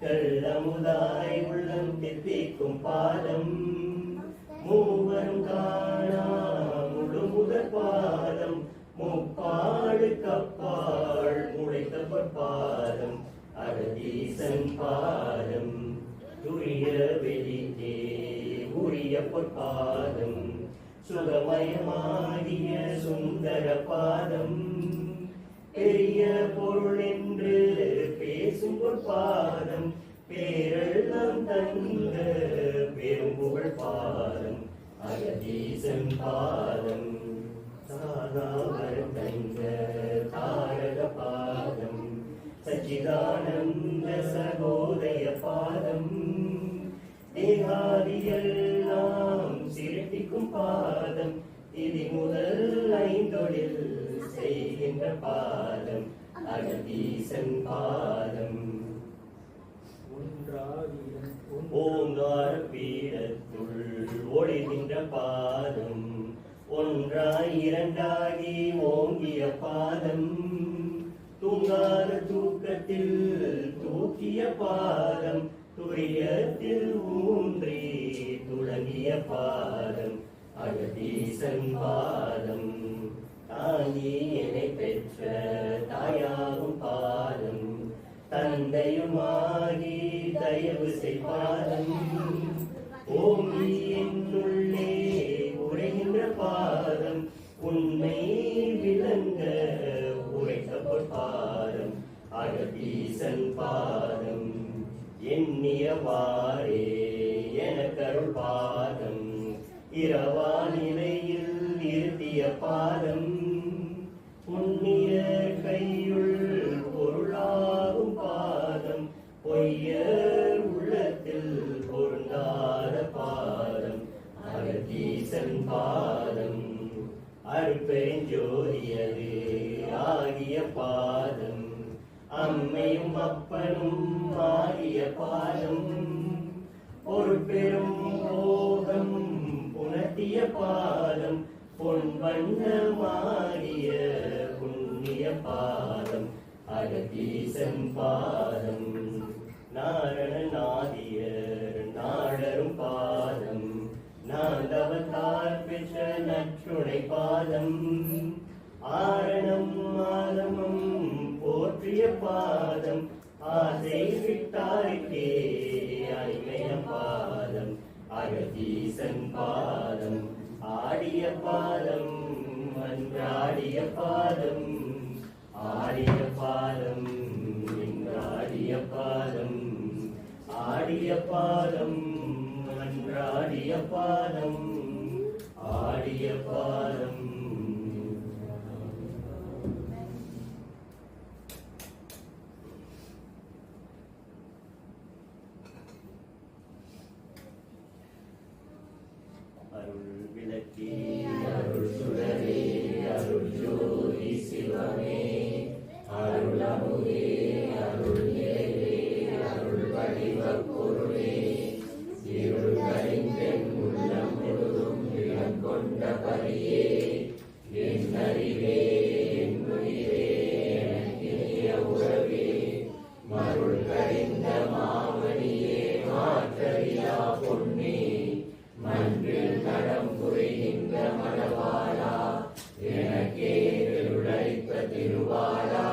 கள்ளமுதாய் உள்ளம் தித்திக்கும் பாதம் மூவரும் காணா முழு முதற் பாதம் முப்பாடு கப்பாள் முளைத்த பொற்பாதம் அகதீசன் பாதம் துரிய வெளியே உரிய பொற்பாதம் சுகமயமாகிய சுந்தர பாதம் பெரிய பொருள் என்று பேசும் பொற்பாதம் பேரெல்லாம் தந்த பெரும் புகழ் பாதம் அகதீசன் பாதம் சாதாவரம் தந்த தாரக பாதம் சச்சிதானந்த சகோதய பாதம் தேகாதியெல்லாம் சிரட்டிக்கும் பாதம் இதி முதல் ஐந்தொழில் செய்கின்ற பாதம் அகதீசன் பாதம் ஓங்கார பீடத்துள் ஒளிகின்ற பாதம் ஒன்றாய் இரண்டாகி ஓங்கிய பாதம் தூங்காத தூக்கத்தில் தூக்கிய பாதம் துரியத்தில் ஊன்றி துளங்கிய பாதம் அகதீசன் பாதம் தாங்கி என்னை பெற்ற தாயாகும் பாதம் தந்தையுமாகி தயவு செய்பாதம் ஓங்கி என்னுள்ளே உரைகின்ற பாதம் உண்மை விளங்க உரைத்த பொற்பாதம் அகதீசன் பாதம் எண்ணியவாறே எனக்கருள் பாதம் இரவா நிலையில் இருத்திய பாதம் புண்ணிய கையுள் பொருளாகும் பாதம் பொய்யர் உள்ளத்தில் பொருந்தாத பாதம் அகதீசன் பாதம் அருப்பெருஞ்சோதியது ஆகிய பாதம் அம்மையும் அப்பனும் ஆகிய பாதம் ஒரு பெரும் போகம் புணர்த்திய பாதம் பொன் வண்ணமாகிய புண்ணிய பாதம் அகதீசன் பாதம் நாரணநாதியர் நாடரும் பாதம் நாதவத்தால் பெற்ற நற்றுணை பாதம் ஆரணம் ஆலமம் போற்றிய பாதம் ஆசை விட்டாருக்கே அடிமைய பாதம் அகதீசன் பாதம் ஆடிய பாதம் அன்றாடிய பாதம் ஆடிய பாதம் இன்றாடிய பாதம் ஆடிய பாதம் அன்றாடிய பாதம் ஆடிய பாதம் அருள் விளக்கே அருள் சுடரே அருள் ஜோதி சிவமே அருள் அமுதே அருள் நிறைவே அருள் வடிவ பொருளே இருள் கரிந்தென் உள்ளம் முழுதும் இளம் கொண்ட பரியே என் அறிவே என் உயிரே எனக்கினிய உறவே மருள் கரிந்த மாமணியே மாற்றறியா பொன்னே மன்றில் நடம் புரிகின்ற மணவாளா எனக்கே திருளைத்த திருவாளா